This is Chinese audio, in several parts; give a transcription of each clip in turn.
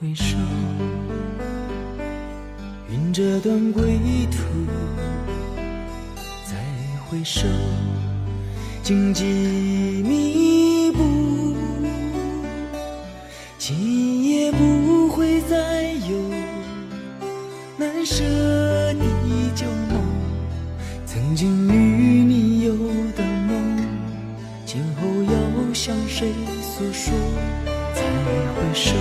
回首，云这段归途，再回首，荆棘密布，今夜不会再有难舍的旧梦，曾经与你有的梦，今后要向谁诉说？再回首，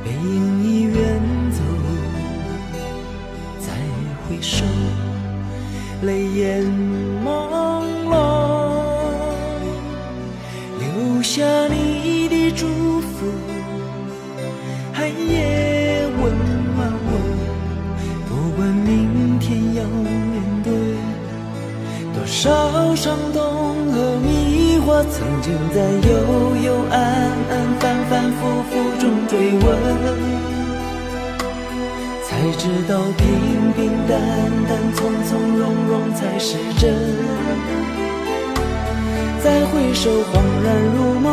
背影已远走，再回首，泪眼朦胧，留下你的祝福，寒夜温暖我，不管明天要面对多少伤痛和迷惑，曾经在幽幽暗暗反反复复中追问，才知道平平淡淡从从容容才是真。再回首恍然如梦，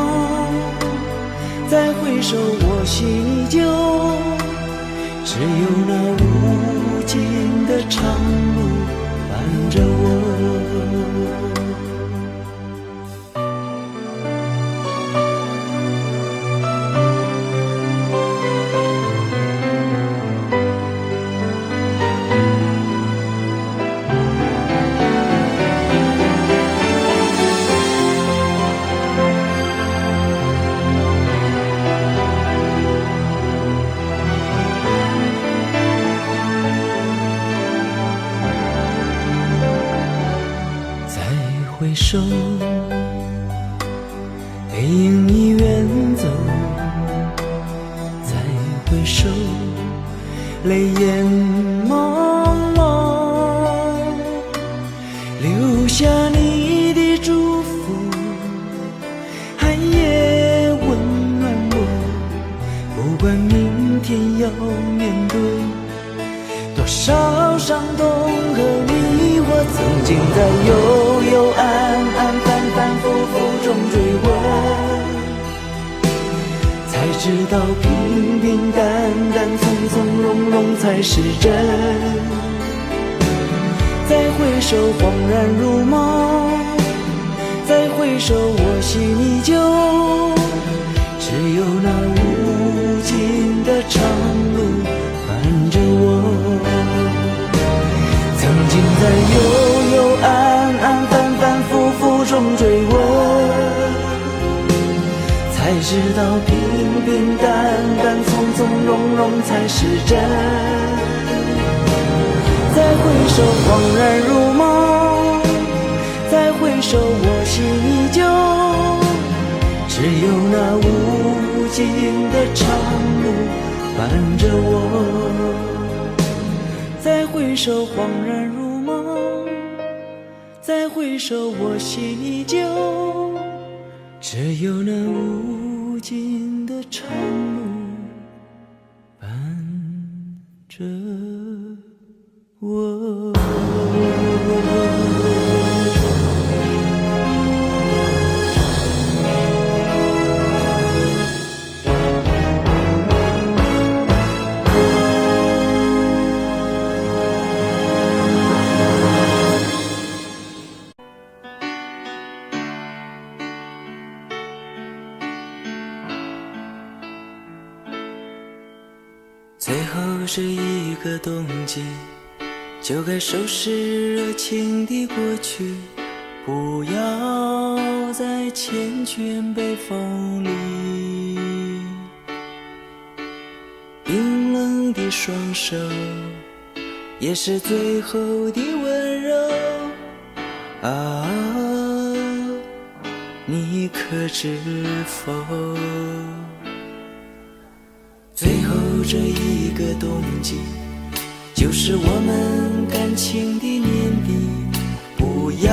再回首我心依旧，只有那无尽的长路伴着我。回首，背影已远走，再回首，泪眼朦胧，留下你的祝福，寒夜温暖我，不管明天要面对多少伤痛和迷惑，曾经在幽幽暗暗反反复复中追问，才知道平平淡淡从从容容才是真。再回首恍然如梦，再回首我心依旧，只有那无尽的长路伴着我。曾经在幽幽暗暗反反复复中追问，才知道平平淡淡从从容容才是真。再回首恍然如梦，再回首我心依旧，只有那无尽的长路伴着我。再回首恍然如梦，再回首我心依旧，只有那无尽的长路伴着我。最后是一个冬季，就该收拾热情的过去，不要再缱绻北风里。冰冷的双手，也是最后的温柔啊，你可知否？最后这一个冬季，就是我们感情的年底，不要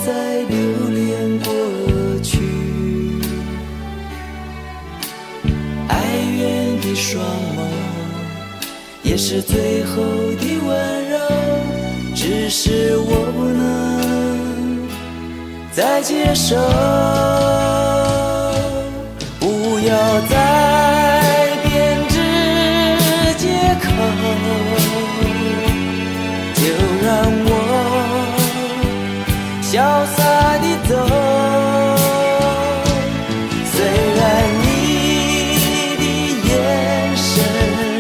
再留恋过去。哀怨的双眸，也是最后的温柔，只是我不能再接受。不要潇洒地走。虽然你的眼神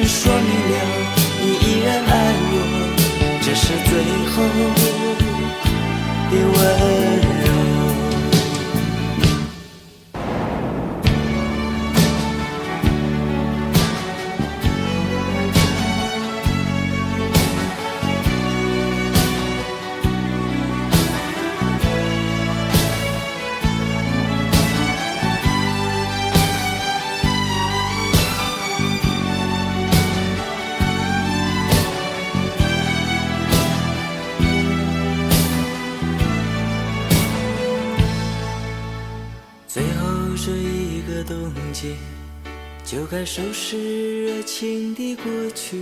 说明了你依然爱我，这是最后的温柔。最后这一个冬季，就该收拾热情的过去，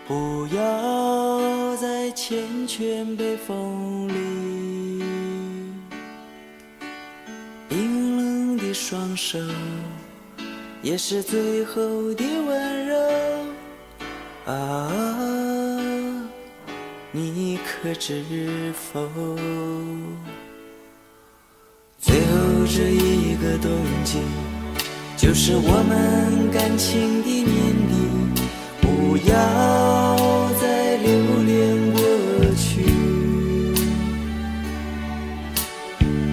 不要再缱绻北风里。冰冷的双手，也是最后的温柔。啊，你可知否？最后这一个冬季，就是我们感情的年底，不要再留恋过去。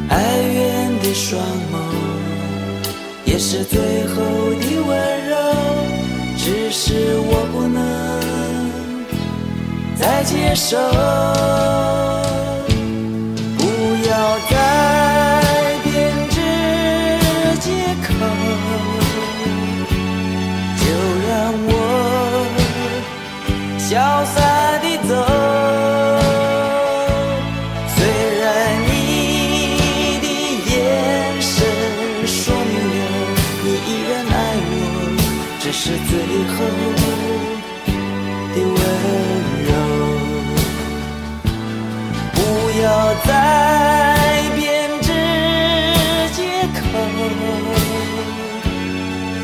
哀怨的双眸，也是最后的温柔，只是我不能再接受。不要再就让我潇洒地走。虽然你的眼神说明了你依然爱我，这是最后的温柔。不要再编织借口，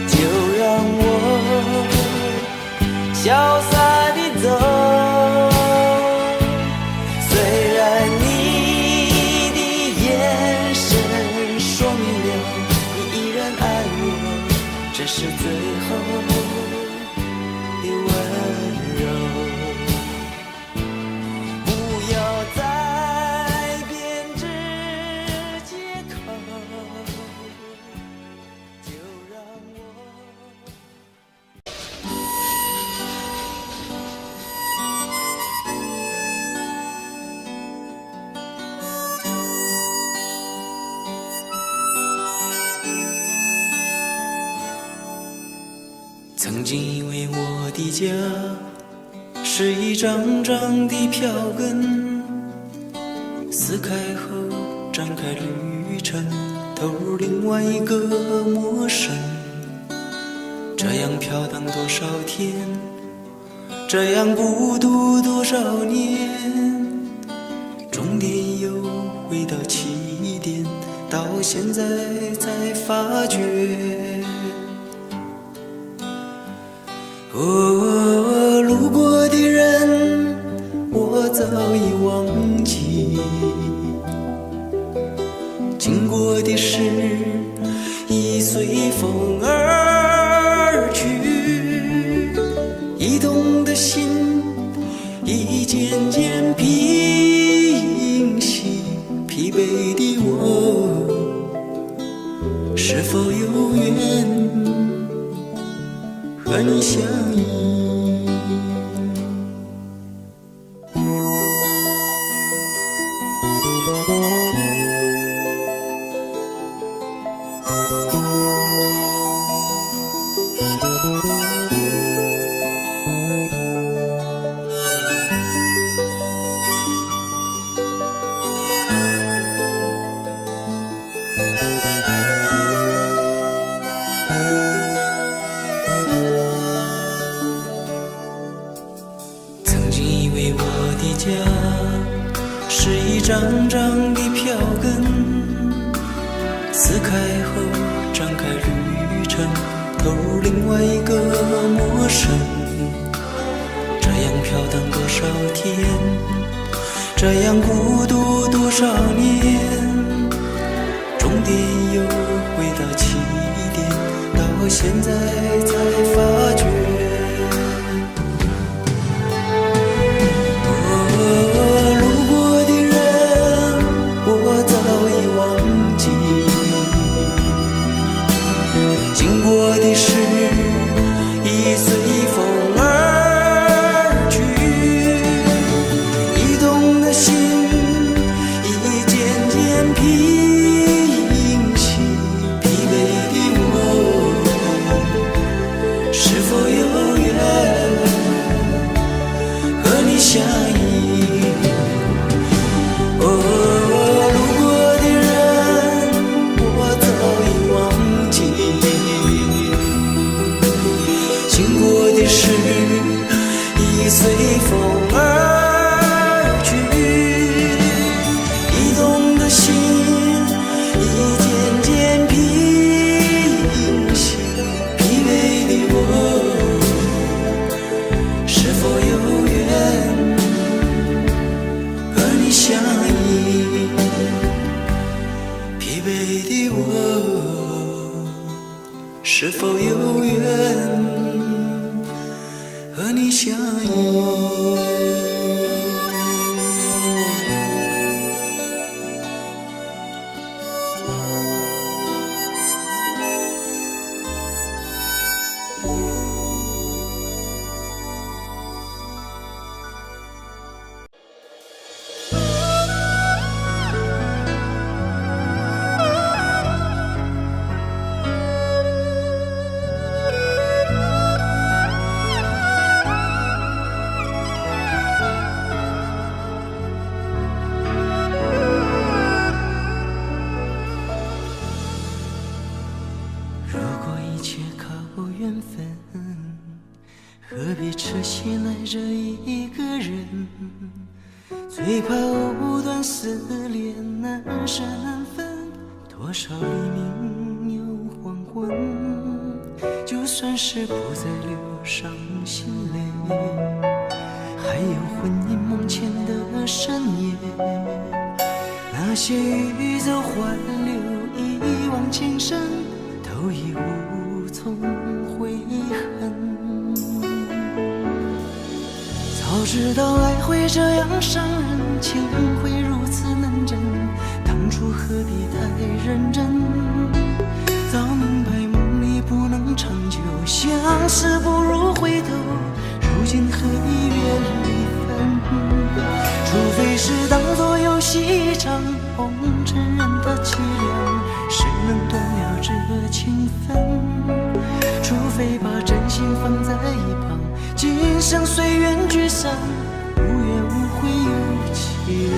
就让我潇洒地走。虽然你的眼神说明了你依然爱我，这是最后的温柔。不要再编织借口，就让我曾经以为我的家是一张张的票根，撕开后展开旅程，投入另外一个陌生。这样飘荡多少天，这样孤独多少年，终点又回到起点，到现在才发觉。路过的人我早已忘记，经过的事已随风而去，移动的心已渐渐平息，疲惫的我是否有缘和你相依。曾经以为我的家是一张张的票根，撕开后展开旅程，投入另外一个陌生。这样飘荡多少天，这样孤独多少年，终点又回到起点，到现在才发觉。路过的人我早已忘记，经过的事已随风而去，移动的心已渐渐平息，疲惫的我是否有缘和你相依？路过的人我早已忘记，经过的事已随风而去，移动的心已渐渐平息，疲惫的我是否有缘和你相依？疲惫的我是否有缘和你相依？如果一切靠缘分，何必痴心爱着一个人？最怕藕断丝连，难舍难分，多少黎明又黄昏，就算是不再流伤心泪，还有魂萦梦牵的深夜，那些欲走还留，一往情深，都已无从悔恨。早知道爱会这样伤人，情会如此难枕，当初何必太认真？早明白梦里不能长久，相识不如回头，如今何必约离分？除非是当作游戏一场，红尘人的凄凉，谁能断了这情分？除非把真心放在一旁，今生随缘聚散，无怨无悔有其人。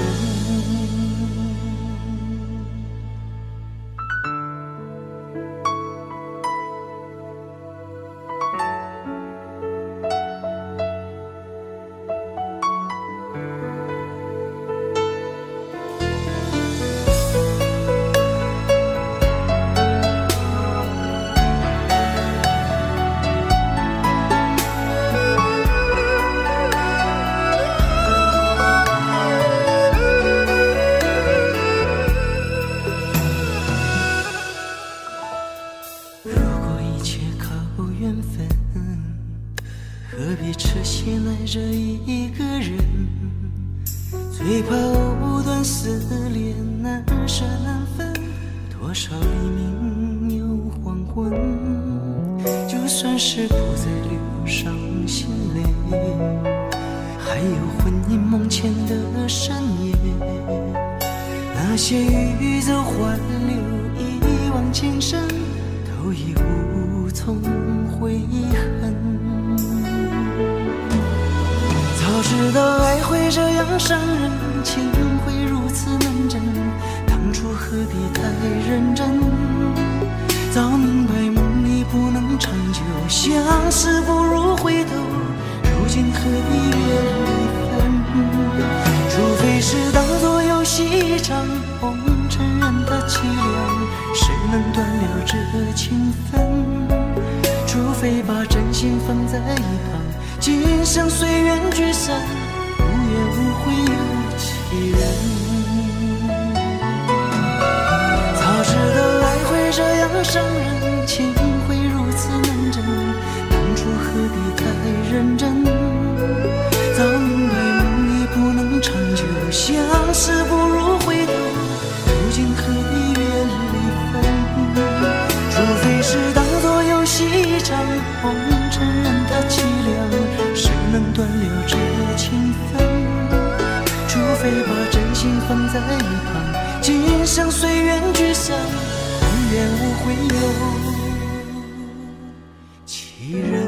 何必痴心爱着一个人？最怕藕断丝连，难舍难分，多少黎明又黄昏，就算是不再流伤心泪，还有魂萦梦牵的深夜，那些欲走还留，一往情深，都已无从悔恨。早知道爱会这样伤人，情会如此难枕，当初何必太认真？早明白梦里不能长久，相识不如回头，如今何必约离分？除非是当作游戏一场，红尘人的凄凉，谁能断了这情分？除非把真心放在一旁，今生随缘聚散，无怨无悔有其情会如此难枕，当初何必太认真？早明白梦也不能长久，相识不如回头，如今何必愿离分？除非是当作游戏一场，红尘任它凄凉，谁能断了这情分？除非把真心放在一旁，今生随缘聚散，无怨无悔有其人。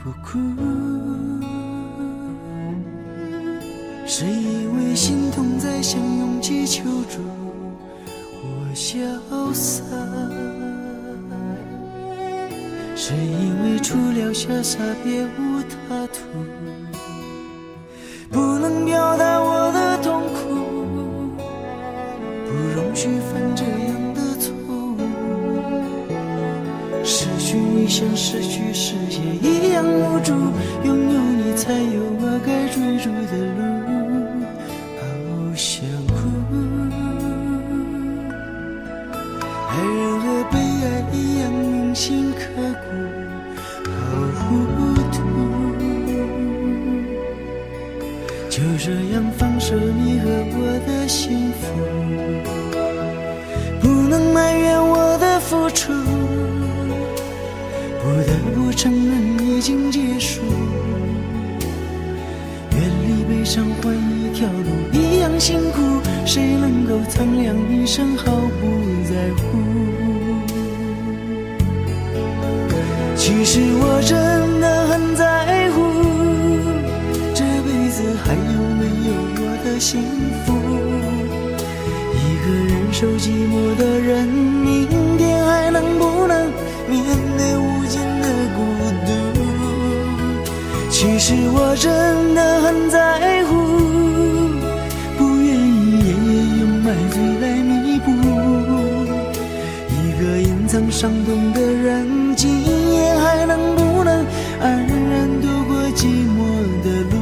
不哭，是因为心痛才想勇气求助，我潇洒，是因为除了潇洒别无他途，不能表达我的痛苦，不容许犯这样的错误，失去你像失去世界一样无助，拥有你才有我该追逐的路，好想哭。爱人和被爱一样铭心刻骨，好糊涂。就这样放手你和我的幸福，不能埋怨我的付出，不得不承认已经结束，远离悲伤换一条路，一样辛苦，谁能够苍凉一生毫不在乎？其实我真的很在乎，这辈子还有没有我的幸福？一个人受寂寞的人，明天还能不能面对无尽的孤独？其实我真的很在乎，不愿意夜夜用买醉来弥补。一个隐藏伤痛的人，今夜还能不能安然度过寂寞的路？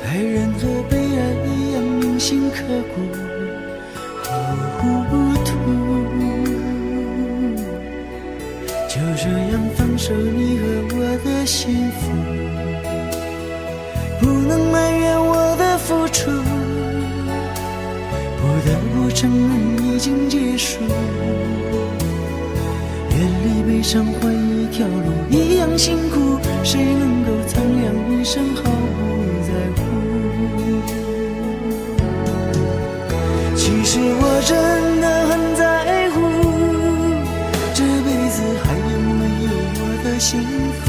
爱人和被爱一样铭心刻骨，好糊涂。就这样放手你和我的幸福，不能埋怨我的付出，不得不承认已经结束，远离悲伤换一条路，一样辛苦，谁能够苍凉一生毫不在乎？其实我真的很在乎，这辈子还有没有我的幸福？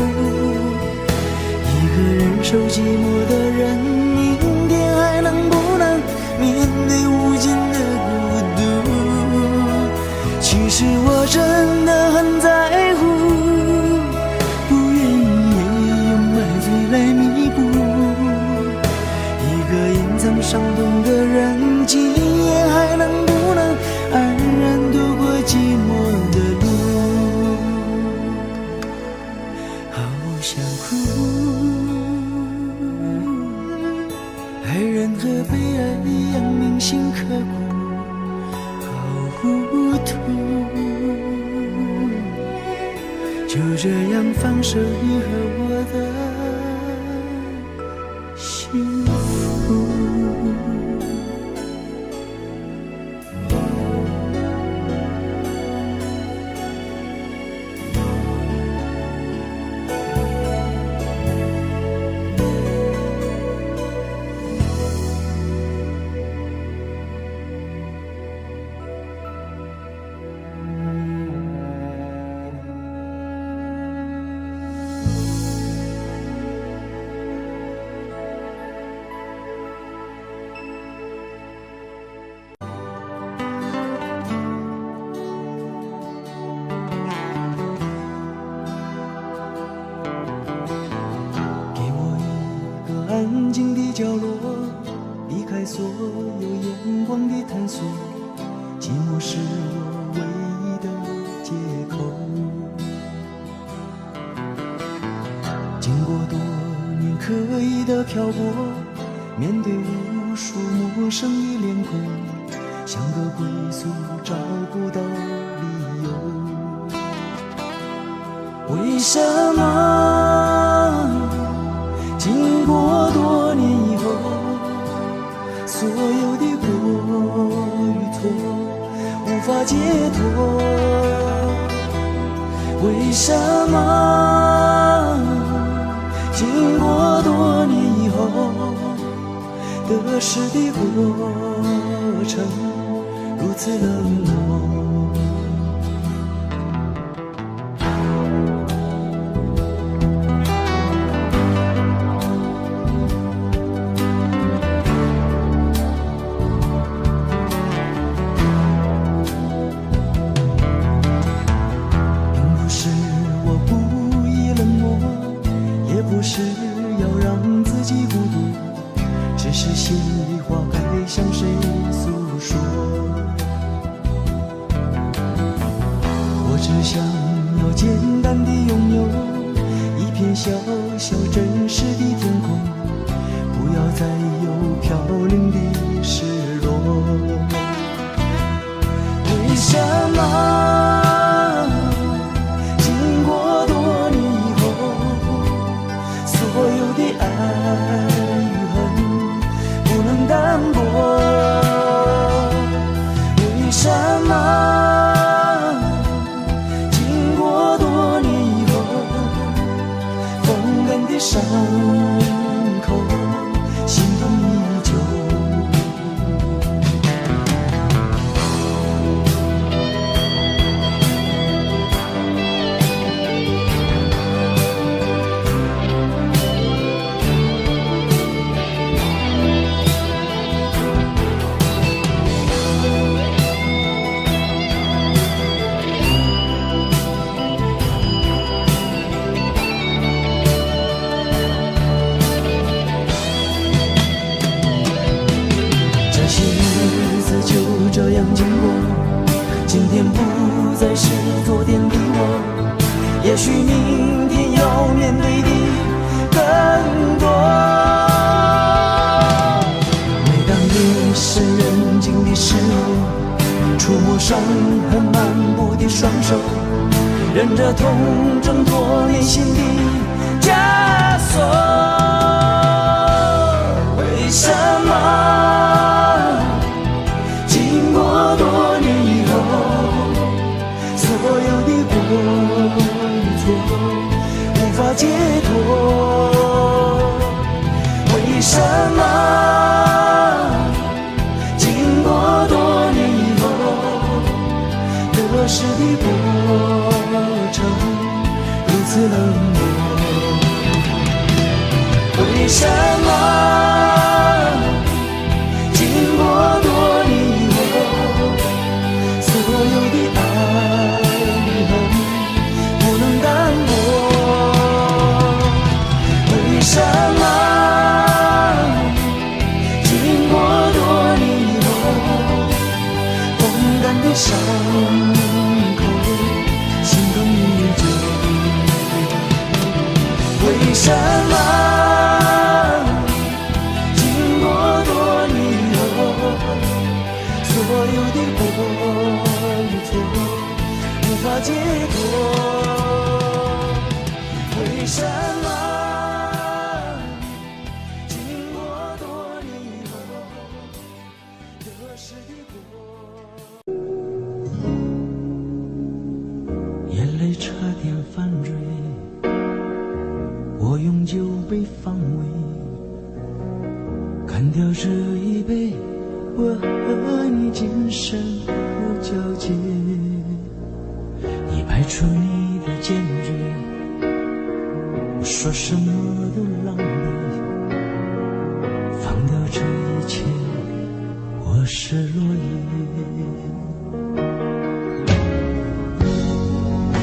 一个人受寂寞的人，明天还能不能面对无尽的孤独？其实我真的很在乎，不愿意夜夜用买醉来弥补。一个隐藏伤痛的人，今夜还能不能安然度过寂寞的路？好想哭，爱人和被爱一样铭心刻骨，好糊涂。就这样放手你和我的幸福。安静的角落，避开所有眼光的探索，寂寞是我唯一的借口。经过多年刻意的漂泊，面对无数陌生的脸孔，像个归宿找不到理由。为什么经过多年以后，所有的过与错无法解脱？为什么经过多年以后，得失的过程如此冷漠？是要让自己孤独，只是心里话该向谁诉说？我只想要简单的拥有一片小小真实的天空，不要再有飘零的失落。为什么经过多年以后，所有的爱与恨不能淡薄？为什么经过多年以后，风干的伤口心痛依旧？这样经过，今天不再是昨天的我，也许明天要面对的更多。每当夜深人静的时候，触摸伤痕漫步的双手，忍着痛挣脱内心的枷锁。为什么经过多年以后，所有的过与错无法解脱？为什么经过多年以后，得失的过程如此冷漠？为什么经过多年以后，所有的爱与恨不能淡薄？为什么经过多年以后，风干的伤口心痛依旧？为什么经过多解脱。为什么经过多年以后得失的过，眼泪差点泛坠，我用酒杯防卫，干掉这一杯，我和你今生无交集。你摆出你的坚决，我说什么都狼狈，放掉这一切，我是落叶。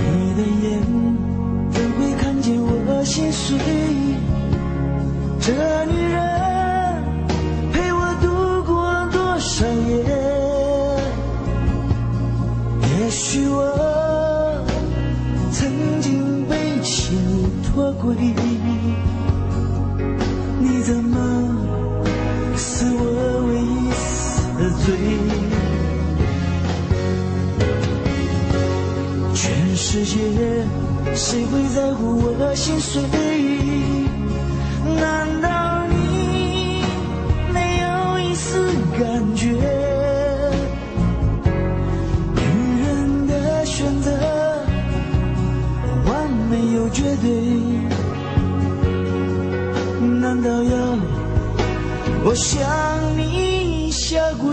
你的眼怎会看见我心碎？这女人陪我度过多少夜？也许我曾经被情托轨，你怎么是我唯一死罪？全世界谁会在乎我心碎？难道你没有一丝感觉？女人的选择完美又绝对，难道要我向你下跪？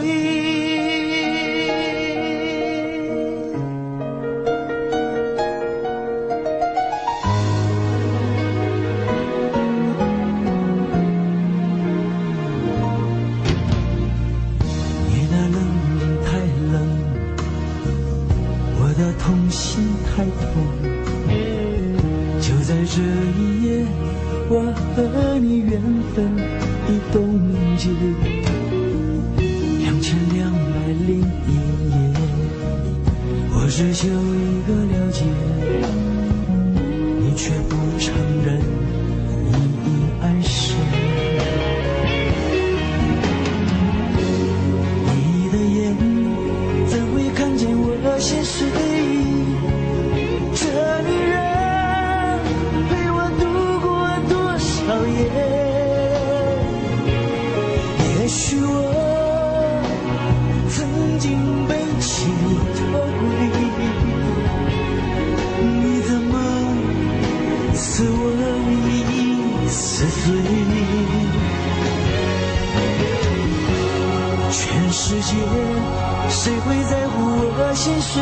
痛心太痛，就在这一夜，我和你缘分已冻结。2201夜，我只求一个了解，你却不承认你已爱谁。你的眼怎会看见我心碎？也许我曾经被情托轨，你怎么是我唯一死罪？全世界谁会在乎我心碎？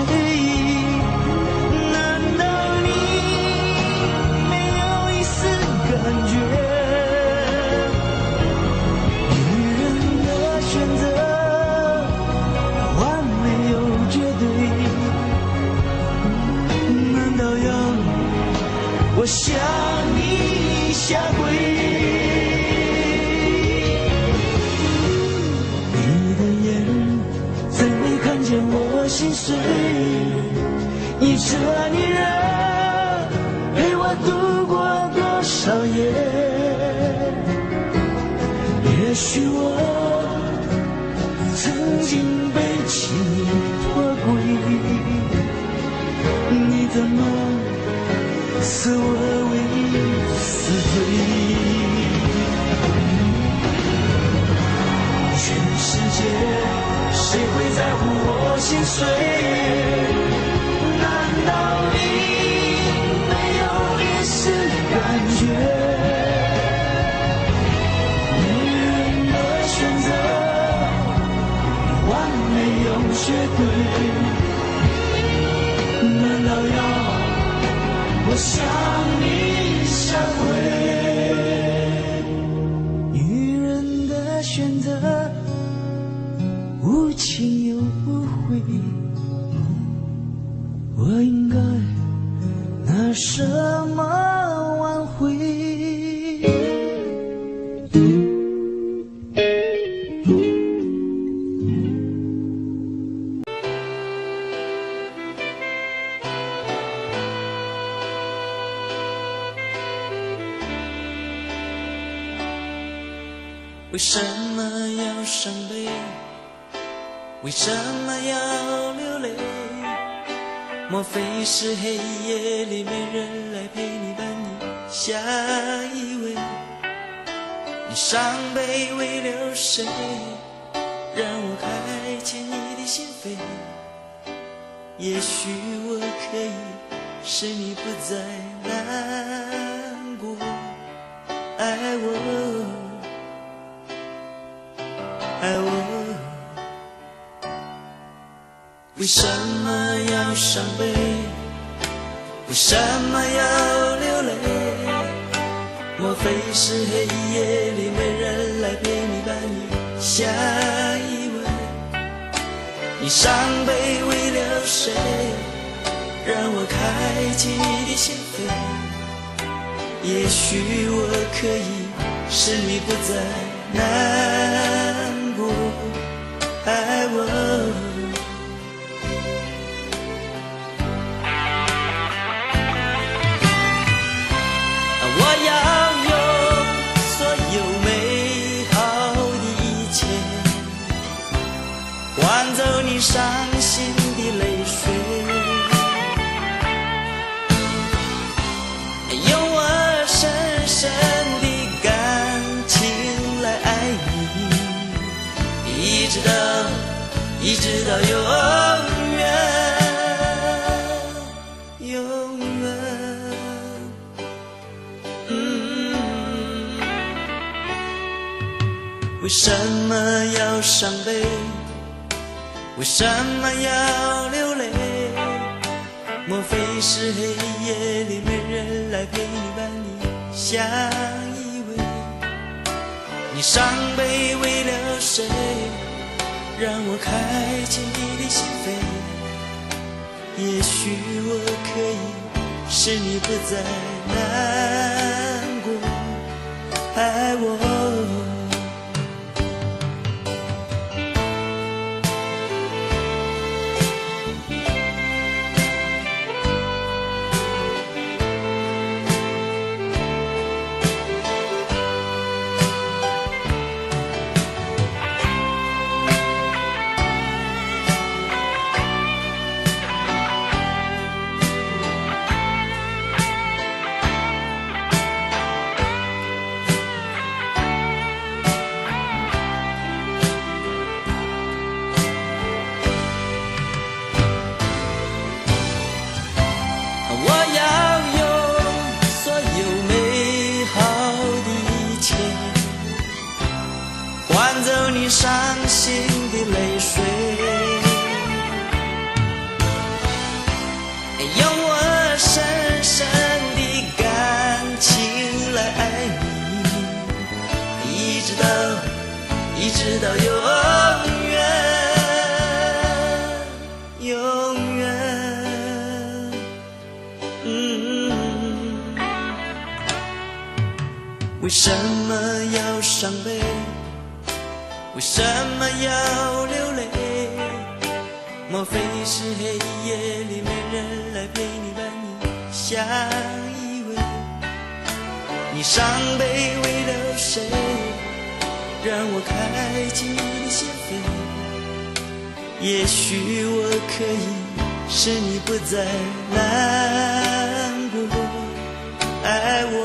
难道你没有一丝感觉？我向你下跪，你的眼怎会看见我心碎？你这女人陪我度过多少夜？也许我曾经被情托轨，你怎么是我唯一死罪？全世界谁会在乎我心碎？难道你没有一丝感觉？女人的选择完美又绝对，难道要我向你下跪？女人的选择无情又无悔，我应该拿什么挽回？为什么要伤悲？为什么要流泪？莫非是黑夜里没人来陪你伴你下一位？你伤悲为了谁？让我开启你的心扉。也许我可以使你不再难过，爱我，爱我。为什么要伤悲？为什么要流泪？莫非是黑夜里没人来陪你伴你下一位？你伤悲为了谁？让我开启你的心扉。也许我可以使你不再难过，爱我。我要用所有美好的一切换走你伤心的泪水，用我深深的感情来爱你，一直到永远，永远。为什么要伤悲？为什么要流泪？莫非是黑夜里没人来陪你伴你下一位？你伤悲为了谁？让我开启你的心扉。也许我可以使你不再难过，爱我。换走你伤心的泪水，用我深深的感情来爱你，一直到永远，永远。为什么要伤悲？为什么要流泪？莫非是黑夜里没人来陪你伴你下一位？你伤悲为了谁？让我开启你的心扉。也许我可以使你不再难过，爱我。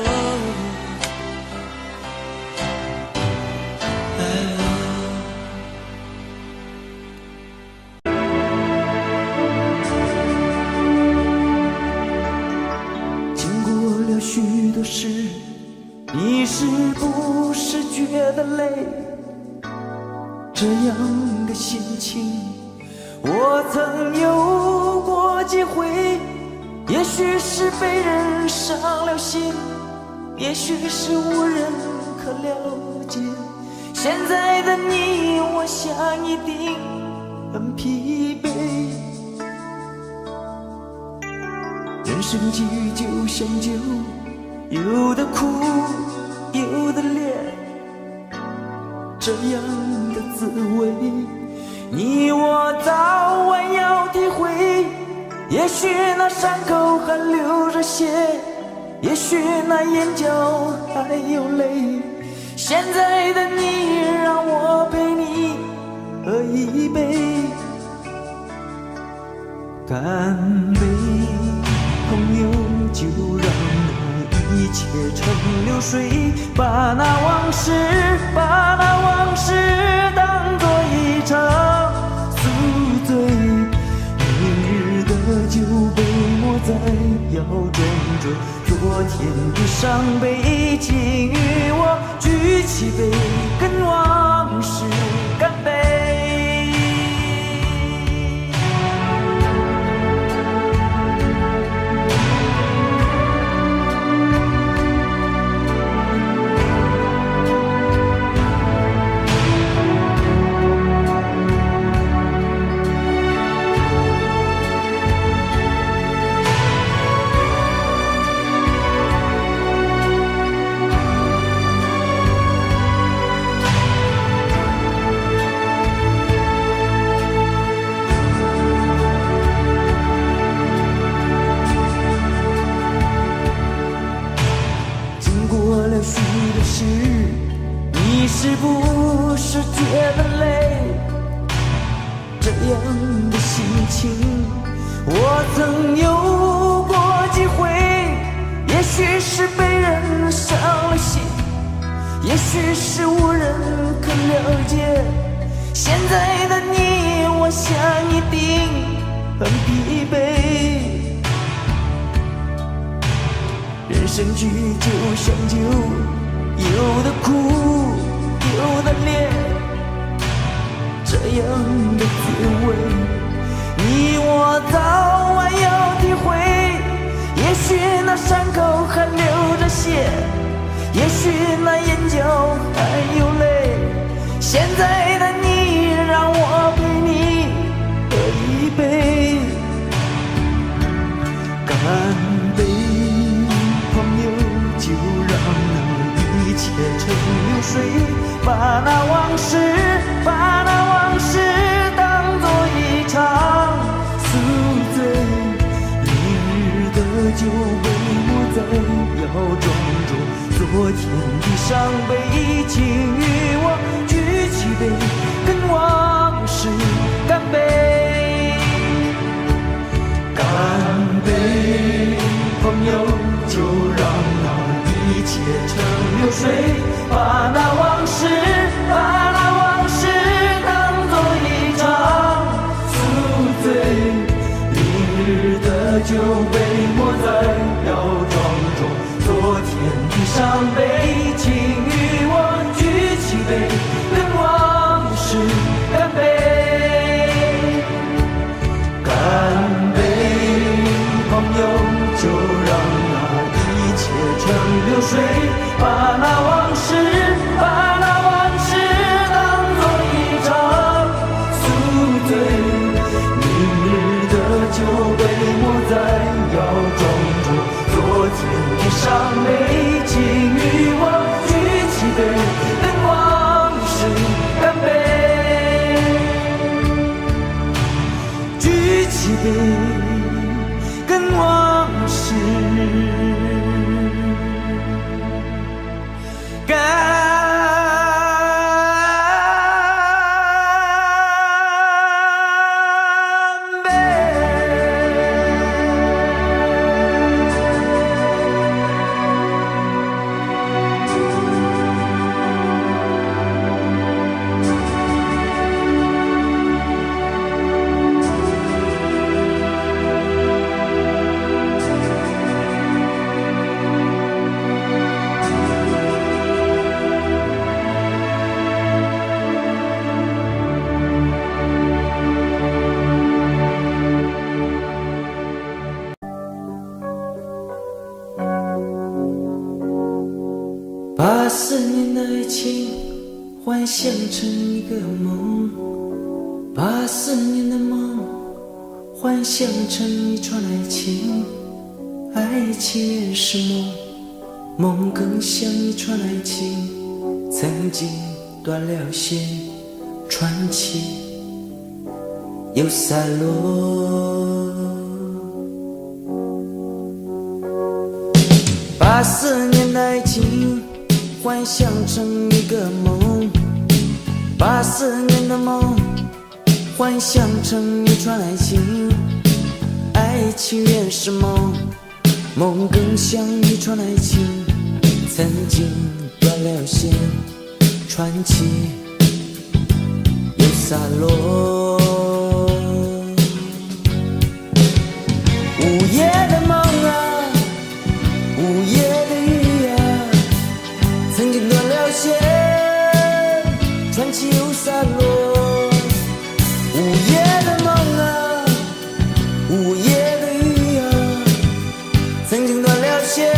许多事，你是不是觉得累？这样的心情，我曾有过几回。也许是被人伤了心，也许是无人可了解。现在的你，我想一定很疲惫。人生际遇就像酒，有的苦，有的烈，这样的滋味，你我早晚要体会。也许那伤口还流着血，也许那眼角还有泪。现在的你，让我陪你喝一杯，干杯，朋友，就让那一切成流水，把那往事当作一场宿醉。明日的酒杯莫在腰中坠，昨天的伤悲，请与我举起杯，跟往事干杯。许的事，你是不是觉得累？这样的心情，我曾有过几回。也许是被人伤了心，也许是无人可了解。现在的你，我想一定很疲惫。人生剧就像酒，有的苦，有的烈，这样的滋味，你我早晚要体会。也许那伤口还流着血，也许那眼角还有泪。现在的你，让我陪你喝一杯，干杯。就让那一切成流水，把那往事当作一场宿醉。明日的酒杯莫在腰中酌，昨天的伤悲，请与我举起杯，跟往事干杯，干杯，朋友，就让一切成流水，把那往事当作一场宿醉。明日的酒杯莫在腰中酌，昨天的伤悲，请与我举起杯，跟往事干杯，干杯，朋友，就让成流水，把那往事当作一场宿醉。明日的酒杯莫在腰中酌，昨天的伤悲，请与我举起杯，跟往事干杯，举起杯，跟往事把4年的爱情幻想成一个梦，把4年的梦幻想成一串爱情。爱情也是梦，梦更像一串爱情，曾经断了线，传奇又散落。把4年的爱情幻想成一个梦，把4年的梦幻想成一串爱情，爱情原是梦，梦更像一串爱情，曾经断了线，传奇又洒落。午夜的梦啊，午夜的雨啊，曾经断了线，传奇又洒落。午夜的梦啊，午夜的雨啊，曾经断了线，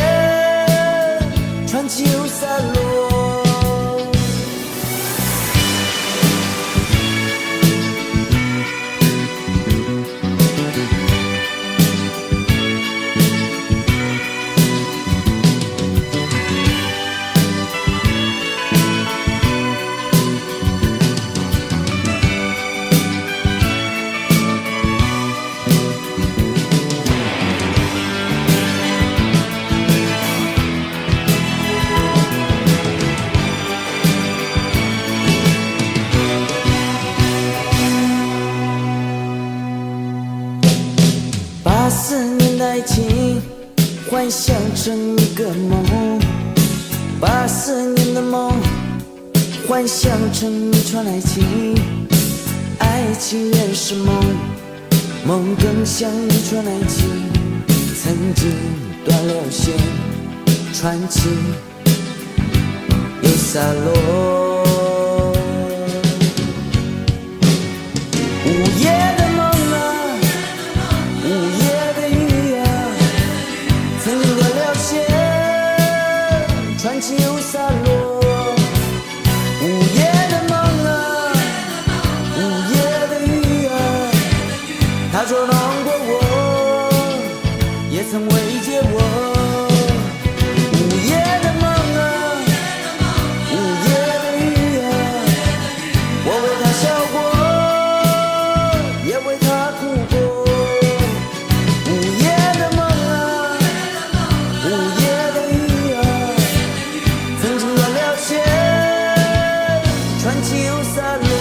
传奇又洒落。80年的爱情幻想成一个梦，80年的梦幻想成一串爱情，爱情原是梦，梦更像一串爱情，曾经断了线，传奇又洒落。午夜的梦啊，午夜的雨啊，曾经断了线，传奇又洒落。午夜的梦啊，午夜的雨啊，他捉弄过我，也曾慰藉我。午夜的梦啊，午夜的雨啊，我为他笑过，也为他哭过。午夜的梦啊，午夜的雨啊，曾经断了线，传奇又洒落。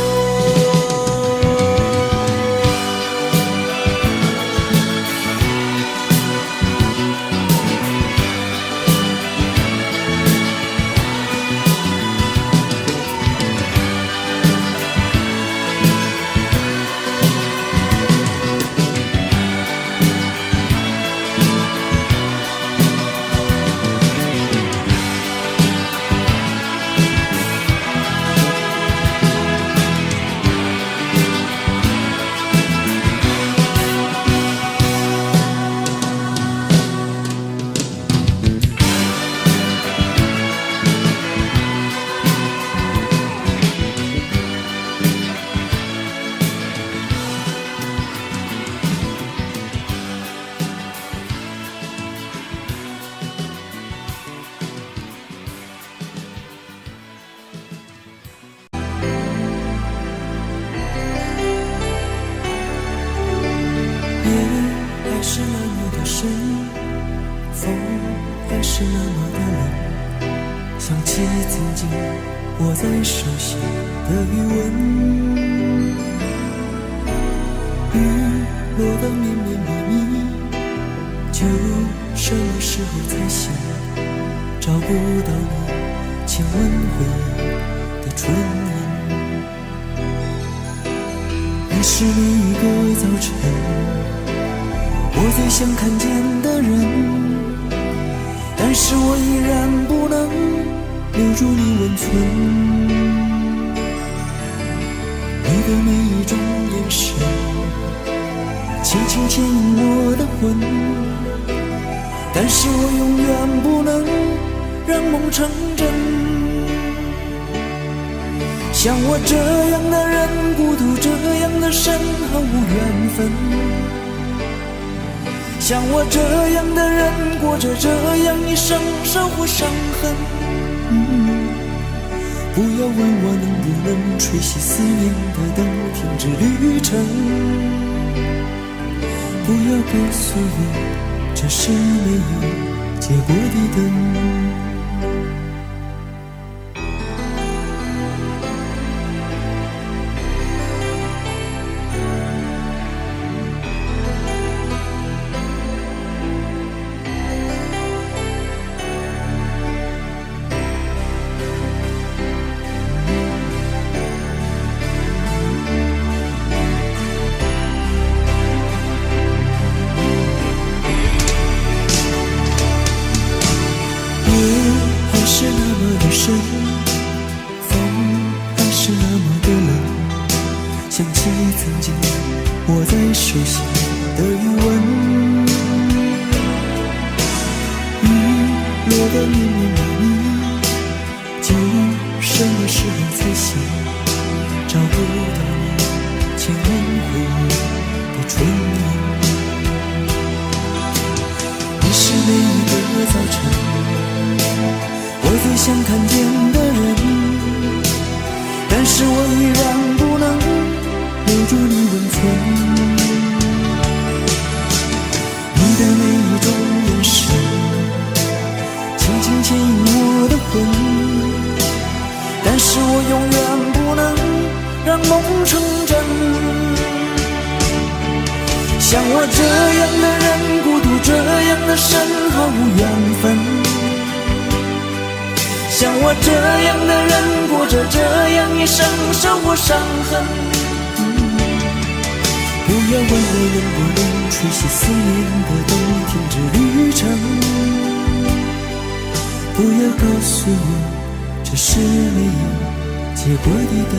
还是那么的深，风还是那么的冷，想起曾经握在手心的余温，雨落得绵绵密密，就什么时候才行？找不到你亲吻回忆的唇印，你是每一个早晨我最想看见的人，但是我依然不能留住你温存。你的每一种眼神，轻轻牵引我的魂，但是我永远不能让梦成真。像我这样的人，孤独这样的深，毫无缘分。像我这样的人，过着这样一生，守护伤痕。不要问我能不能吹熄思念的灯，停止旅程。不要告诉我，这是没有结果的灯。是风还是那么的冷，想起曾经我在手心的余温。雨落得绵绵密密，就什么时候才醒，找不到你牵引回忆的唇印。你是每一个早晨我最想看见的人，但是我依然不能留住你温存。你的每一种眼神轻轻牵引我的魂，但是我永远不能让梦成真。像我这样的人，孤独这样的深，毫无缘分。像我这样的人，过着这样一生，受过伤痕。不要问我能不能吹熄思念的灯，停止旅程。不要告诉我这是没有结果的灯。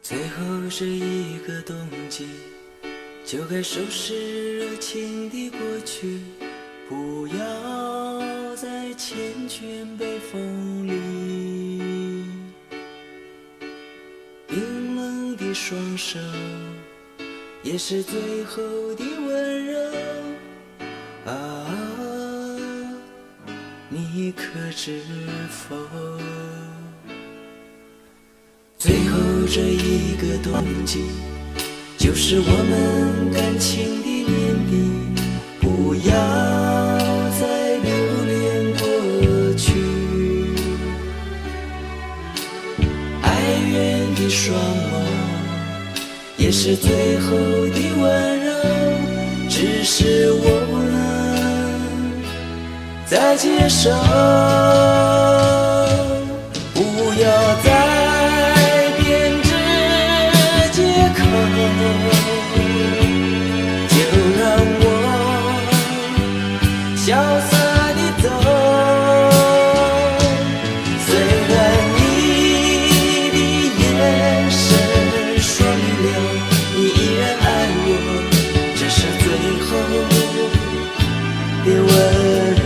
最后这一个冬季，就该收拾热情的过去，不要再缱绻北风里。冰冷的双手，也是最后的温柔啊，你可知否？最后这一个冬季，就是我们感情的年底，不要再留恋过去。哀怨的双眸，也是最后的温柔，只是我不能再接受。不要再就让我潇洒地走，虽然你的眼神说明了你依然爱我，这是最后的温柔。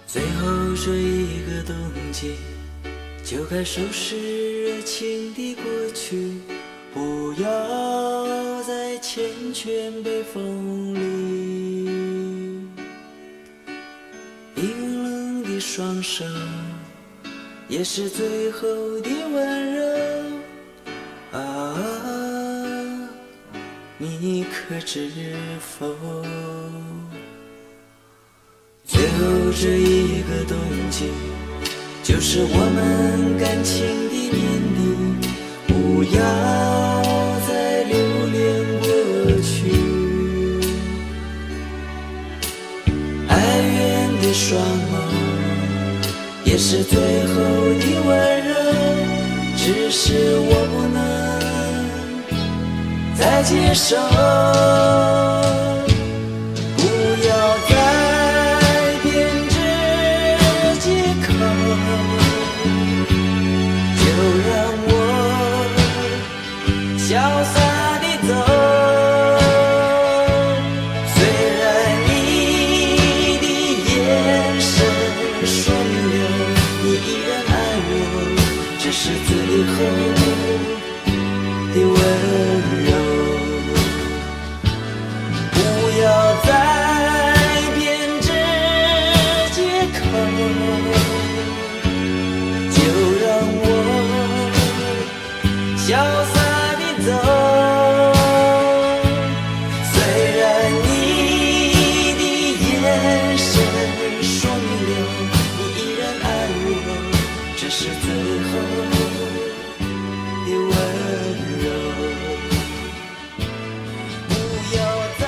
最后这一个冬季，就该收拾热情的过去，不要再缱绻北风里。冰冷的双手，也是最后的温柔啊，你可知否？最后这一个冬季，就是我们感情的年底，不要再留恋过去。哀怨的双眸，也是最后的温柔，只是我不能再接受。不要再潇洒地走，虽然你的眼神说明了你依然爱我，这是最后的温柔。不要再编织借口，就让我潇洒走，虽然你的眼神说明了你依然爱我，这是最后的温柔。不要再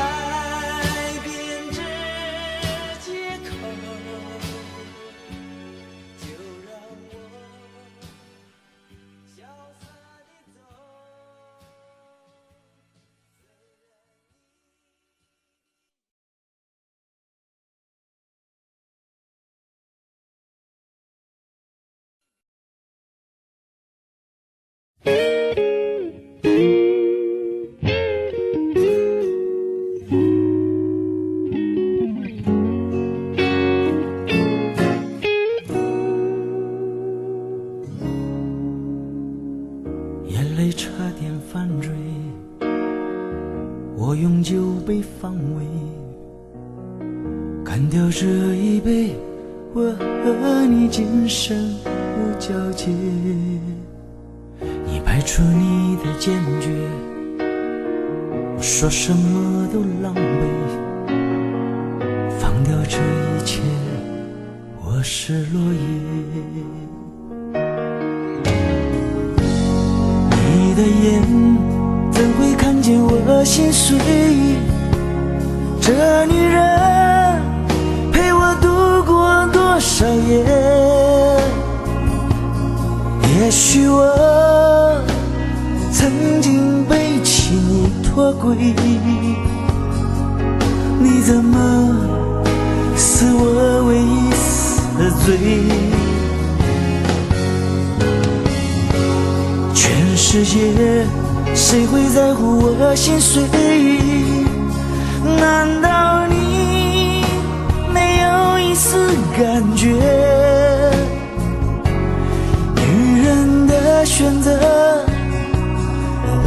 编织借口，就让我潇洒地走。眼泪差点犯坠，我用酒杯防卫，干掉这一杯，我和你今生无交集。你摆出你的坚决，我说什么都狼狈，放掉这一切，我是落叶。的眼怎会看见我心碎？这女人陪我度过多少夜？也许我曾经背弃你脱轨，你怎么是我唯一死罪？全世界谁会在乎我心碎？难道你没有一丝感觉？女人的选择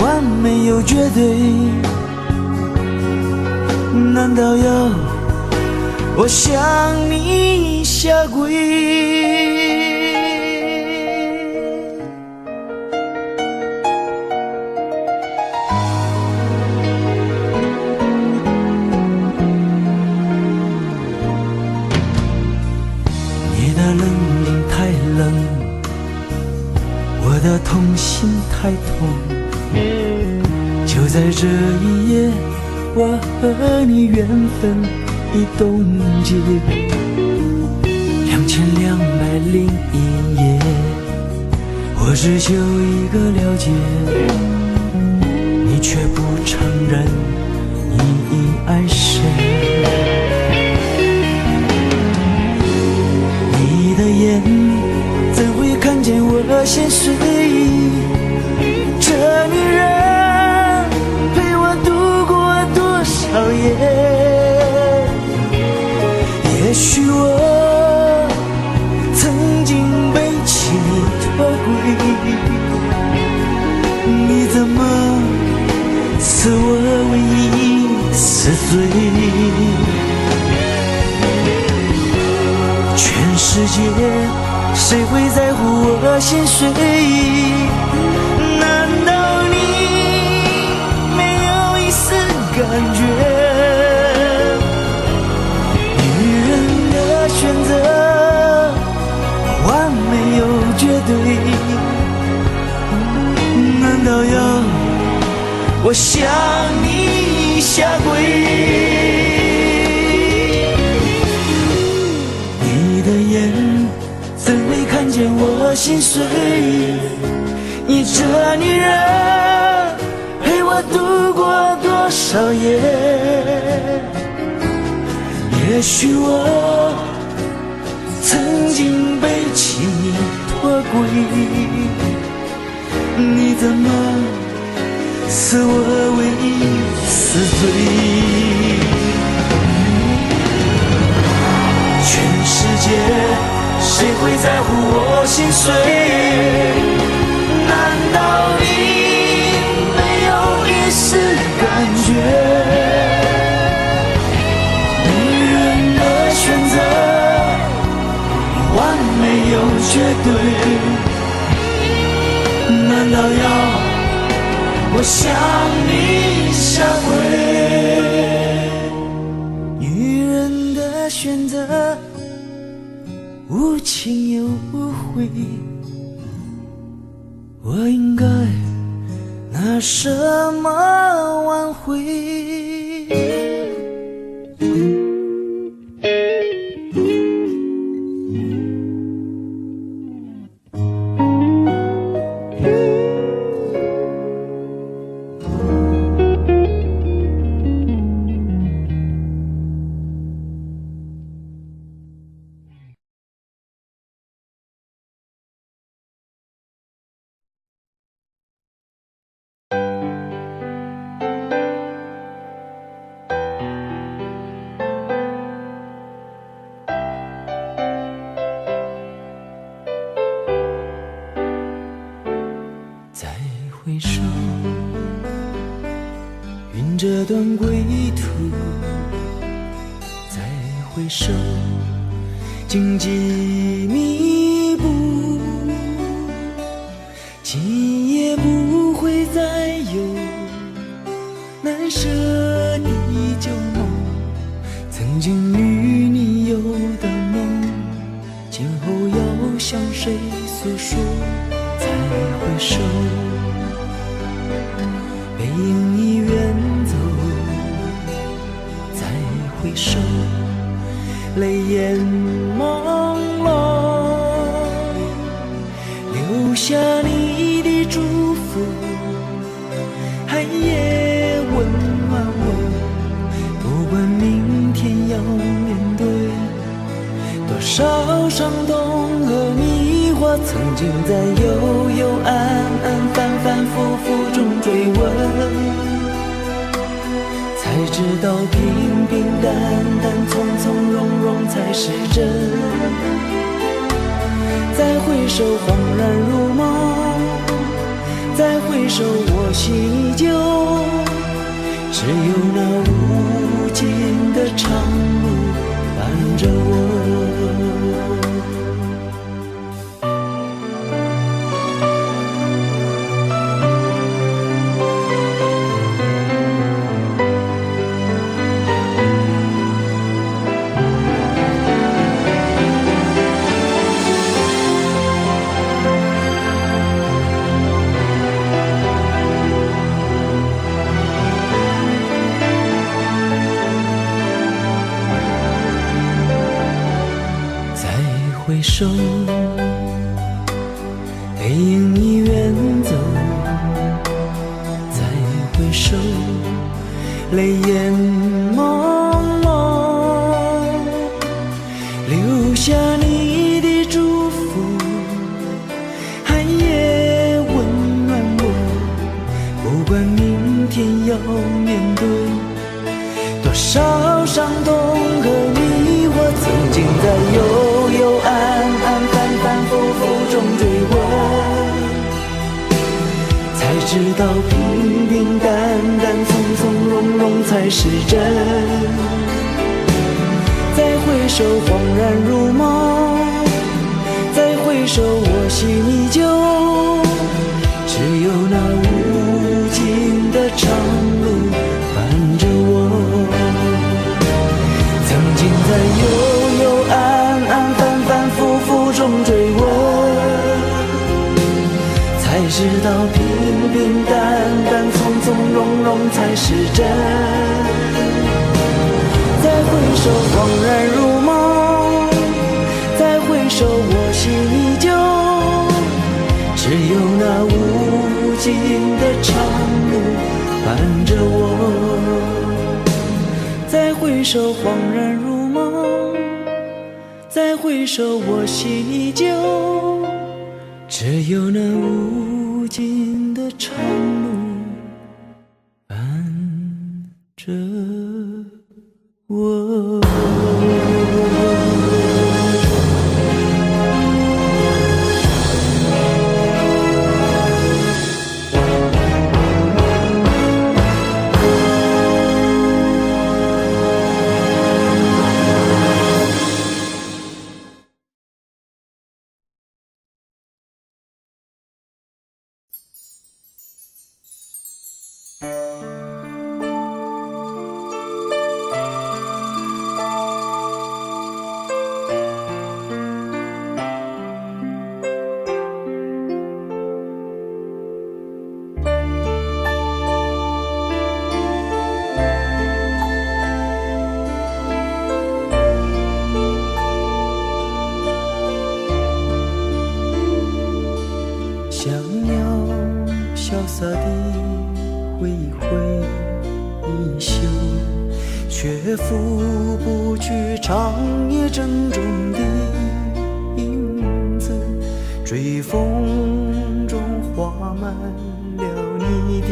完美又绝对，难道要我向你下跪？我的痛心太痛，就在这一夜，我和你缘分已冻结。2201夜，我只求一个了解，你却不承认你已爱谁。你的眼怎会看见我心碎？这女人陪我度过多少夜？也许我曾经背弃你脱轨，你怎么是我唯一死罪？全世界谁会在乎我心碎？难道你没有一丝感觉？女人的选择完美又绝对，难道要我向你下跪？你的眼怎会看见我心碎？你这女人陪我度过多少夜？也许我曾经背弃你脱轨，你怎么是我唯一死罪？全世界谁会在乎我心碎？难道你没有一丝感觉？女人的选择完美又绝对，难道要我向你下跪？女人的选择无情又无悔，我应该拿什么挽回？再回首，云这段归途；再回首，荆棘密布。今夜不会再有难舍的旧梦，曾经与你有的梦，今后要向谁诉说？再回首，背影已远走，再回首，泪眼朦胧，留下你的祝福，寒夜温暖我。不管明天要面对多少伤痛和迷惑，曾经在幽幽暗暗、反反复复中追问，才知道平平淡淡、从从容容才是真。再回首，恍然如梦；再回首，我心依旧。只有那无尽的长路伴着我。回首，背影已远走，再回首，泪眼朦胧，留下你的祝福，寒夜温暖我。不管明天要面对多少伤痛和迷惑，曾经在幽幽暗暗、反反复复中追问，才知道平平淡淡、从从容容才是真。再回首，恍然如梦；再回首，我心依旧。只有那无尽的长路伴着我。曾经在幽幽暗暗、反反复复中追问，才知道平平淡淡、从从容容才是真。再回首，恍然如梦；再回首，我心依旧。只有那无尽的长路伴着我。再回首，恍然如梦；再回首，我心依旧。只有那无尽的长路伴着我。想要潇洒地挥一挥衣袖，却拂不去长夜正中的影子。追风中画满了你的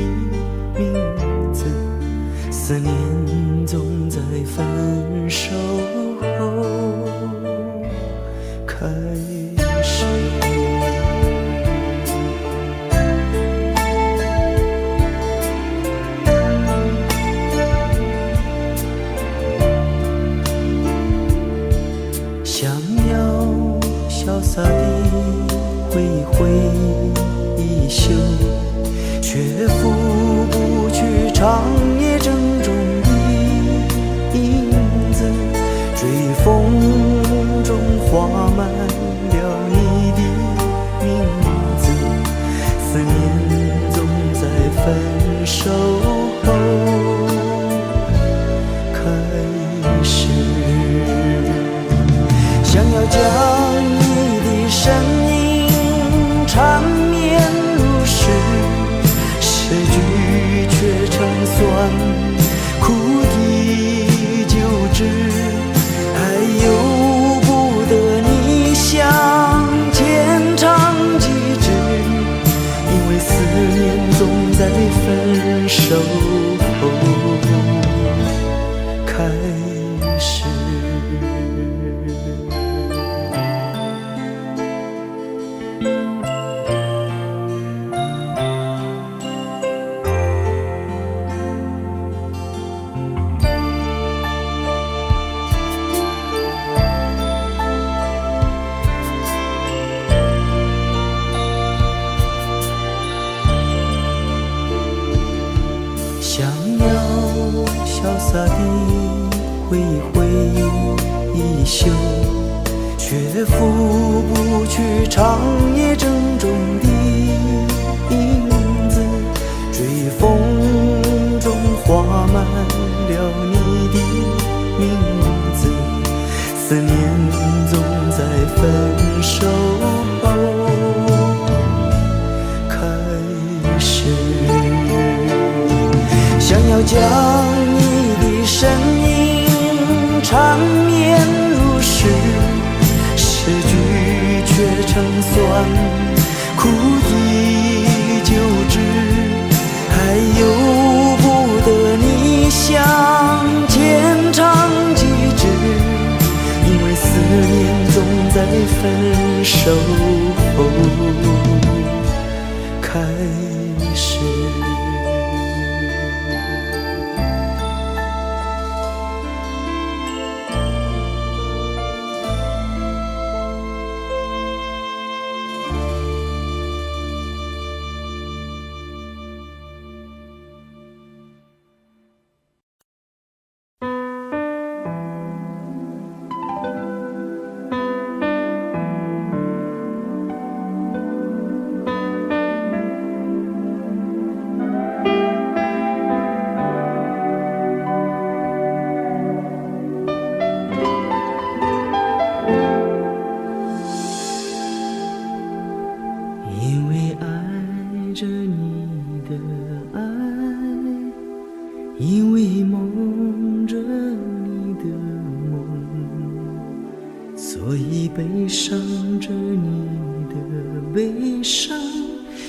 名字，思念总在分手后开始。想要潇洒地挥一挥衣袖，却拂不去长夜正中的影子。追风中画满了你的名字，思念总在分手后开始，想要将你的身影缠绵如诗，诗句却成酸苦的旧址，还由不得你向前唱几支，因为思念总在分手后开始。想要潇洒地挥一挥衣袖，却拂不去长夜郑重的影子，追风中画满了你的名字，思念总在分手后开始，想要将你的身影缠绵如诗，诗句却成酸苦的旧址，还由不得你向前唱几支，因为思念总在分手后开始。因为爱着你的爱，因为梦着你的梦，所以悲伤着你的悲伤，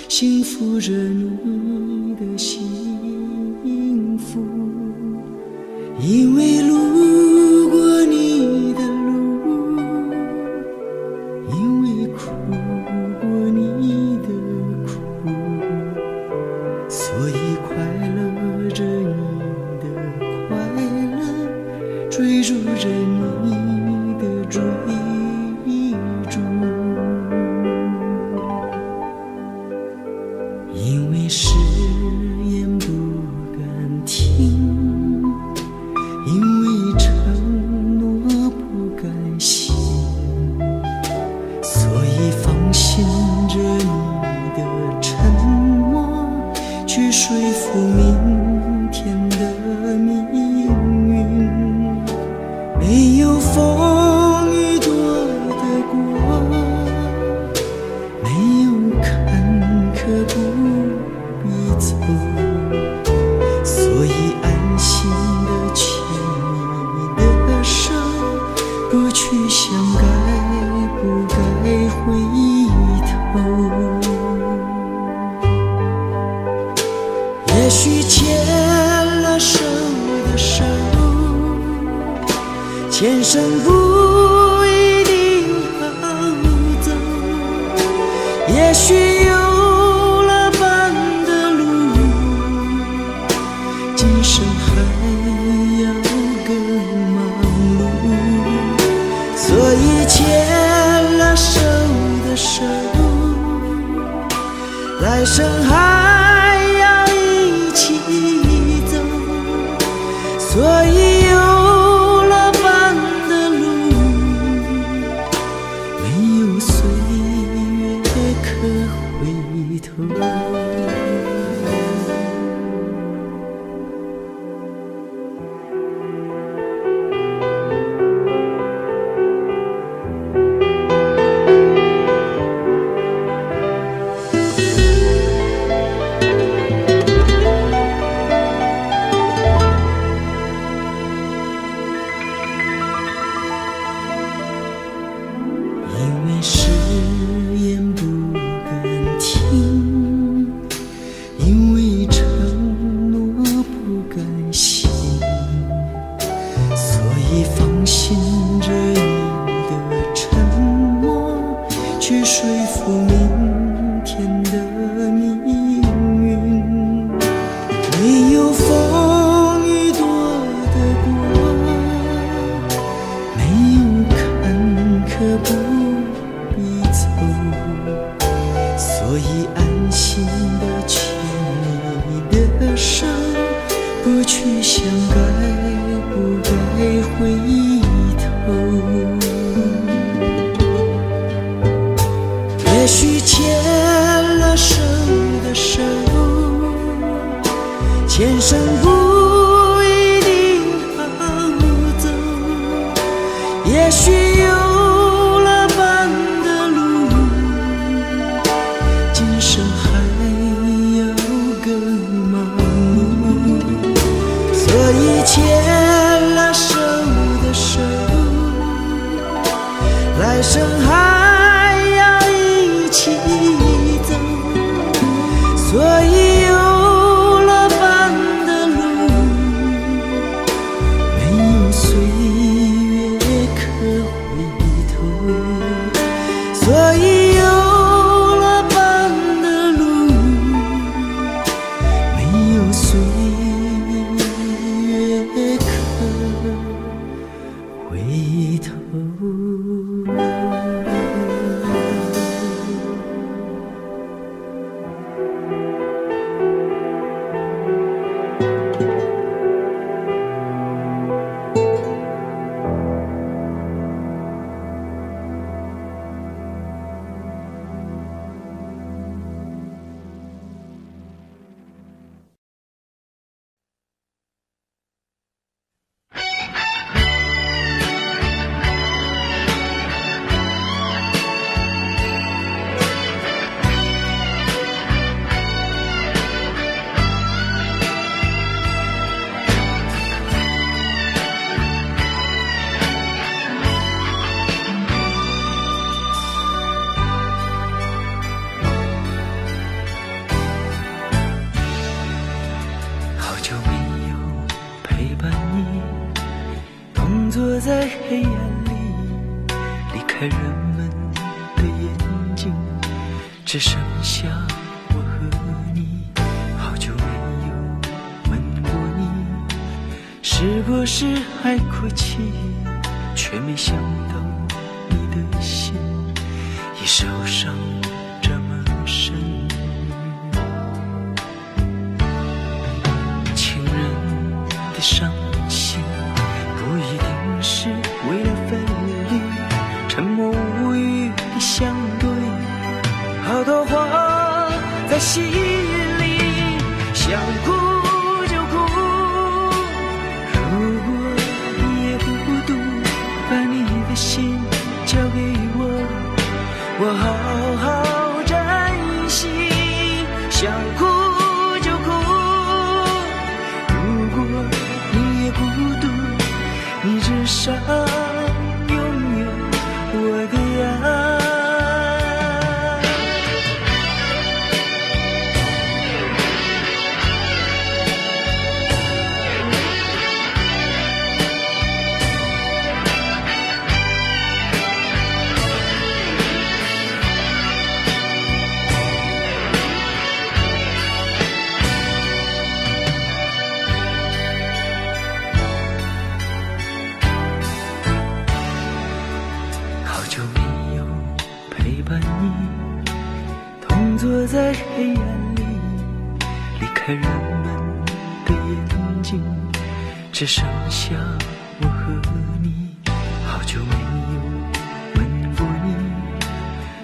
幸福着你的幸福。因为路过你的路，因为哭过你的苦，所以快乐着你的快乐，追逐着你的追逐。因为誓言不敢听，因为承诺不敢信，所以放心着你的沉默，去说服明天的命运。没有风雨躲得过，没有坎坷不必走，所以安心地牵你的手，不去想该不该回头。也许牵了手的手，前生不一定好走，也许有了伴的路，今生还要更忙碌。所以牵了手的手，来生还要一起走。所以有了伴的路，没有岁月可回头。心的牵你的手，不去想该不该回头。也许牵了手的手，前生不一定好走。也许有了伴的路，今生还要更忙碌。所以牵了手的手，来生还要一起走。所以有了伴的路，没有岁月可回头。所以有了伴的路，没有岁月可回头。坐在黑暗里，离开人们的眼睛，只剩下我和你。好久没有吻过你，是不是还哭泣？却没想到你的心已受伤这么深。情人的伤心不一定是为了分离，沉默无语的相对，好多话在心里，想哭就哭。如果你也孤独，把你的心交给我，我好好珍惜。想哭就哭，如果你也孤独，你至少拥有我的爱。坐在黑暗里，离开人们的眼睛，只剩下我和你。好久没有吻过你，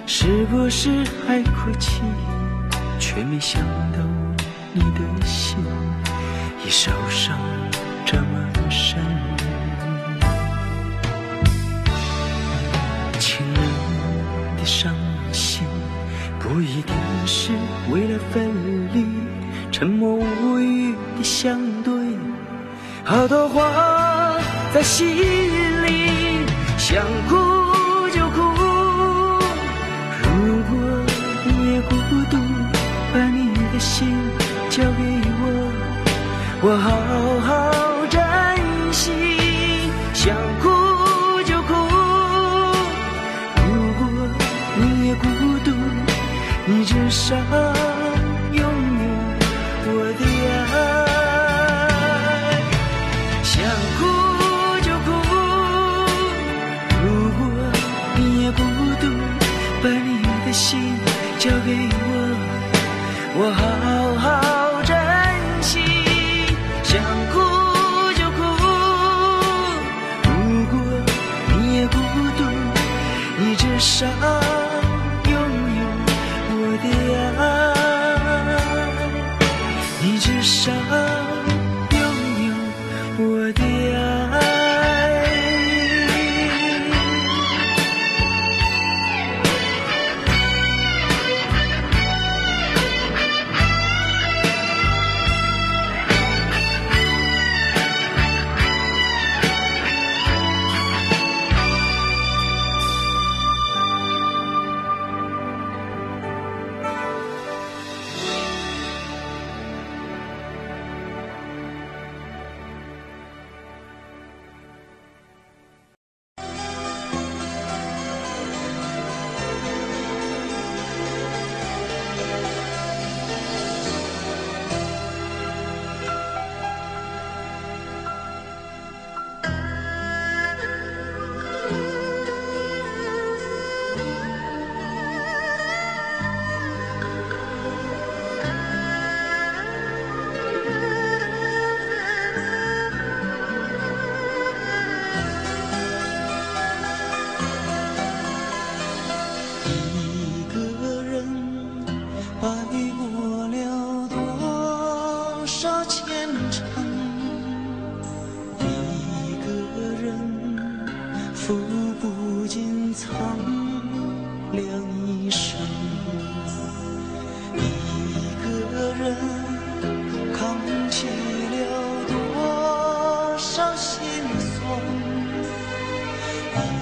是不是还哭泣？却没想到你的心已受伤这么深。情人的伤心不一定是为了分离，沉默无语的相对，好多话在心里，想哭就哭。如果你也孤独，把你的心交给我，我好好珍惜。想哭就哭，如果你也孤独，你至少拥有我的爱。想哭就哭，如果你也孤独，把你的心交给我，我好好珍惜，想哭就哭。如果你也孤独，你至少拥有我的爱，你至少拥有我的爱。付不尽苍凉一生，一个人扛起了多少心酸，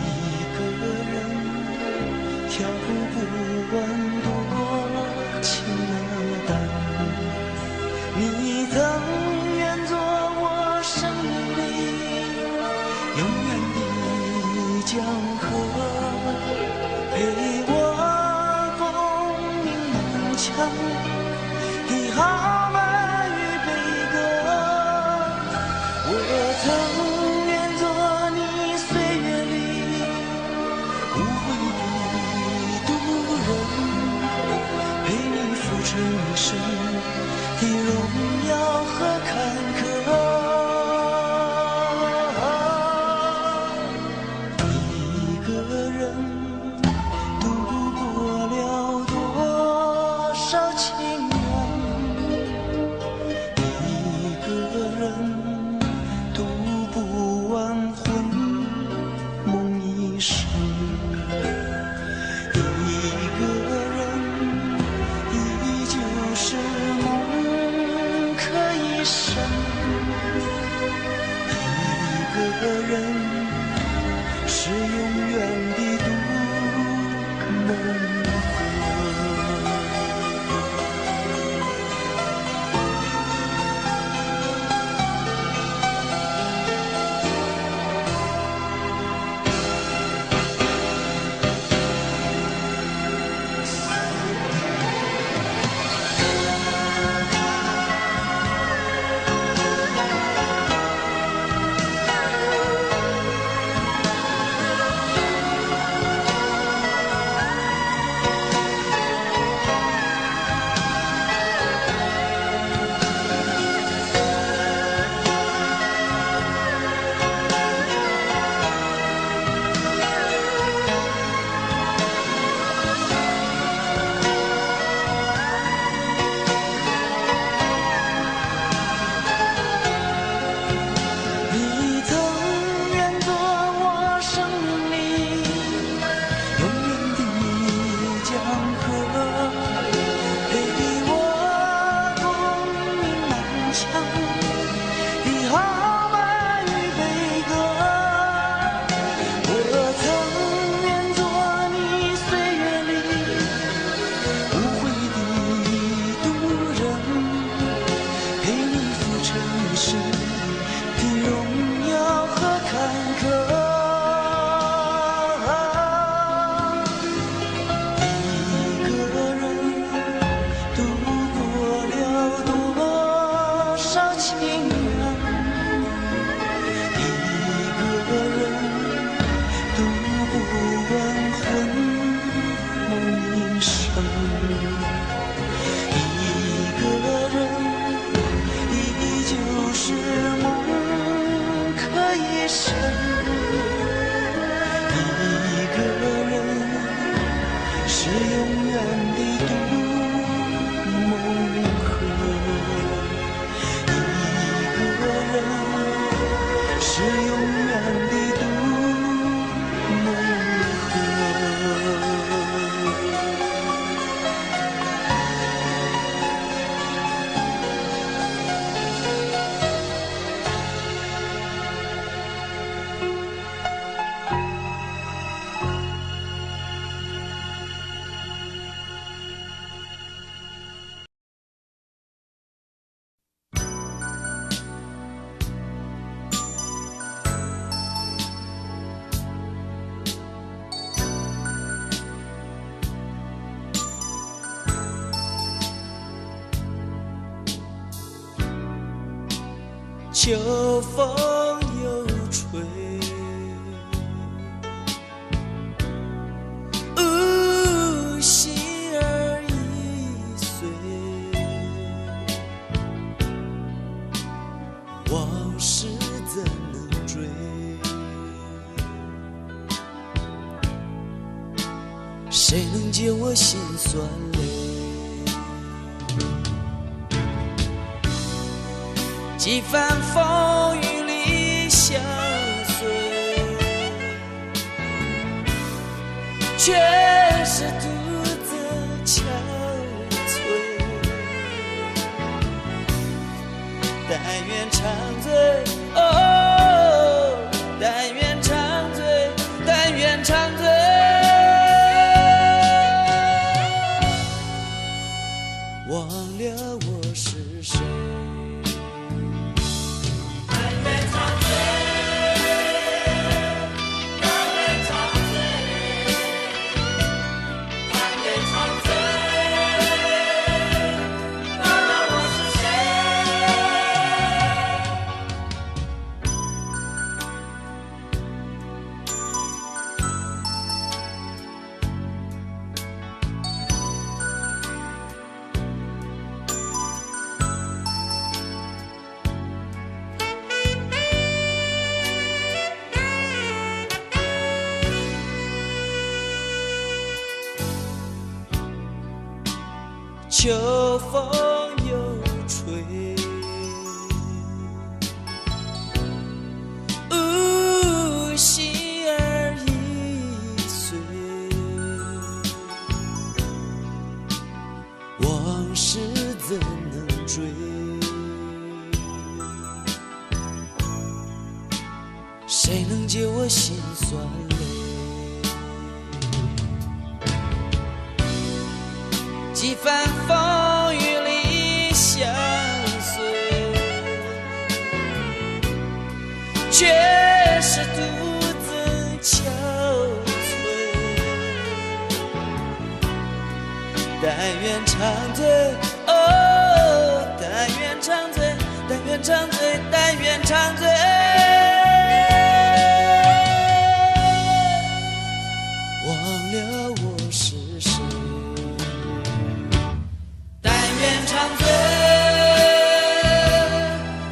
一个人挑不完多情的担。你曾愿做我生命里永远的江河，陪我共鸣满腔的豪迈与悲歌。我曾愿做你岁月里无悔的渡人，陪你浮沉一生的荣耀和坎坷。是梦可一生。秋风又吹，心儿已碎，往事怎能追？谁能解我心酸泪？几番风雨里相随，却是独自憔悴。但愿长醉，哦，但愿长醉，但愿长醉。忘了我是谁。秋风又吹，心儿已碎，往事怎能追？谁能解我心酸泪？几番风雨里相随，却是独自憔悴。但愿长醉，哦，但愿长醉，但愿长醉，但愿长醉。忘了我是谁。长醉，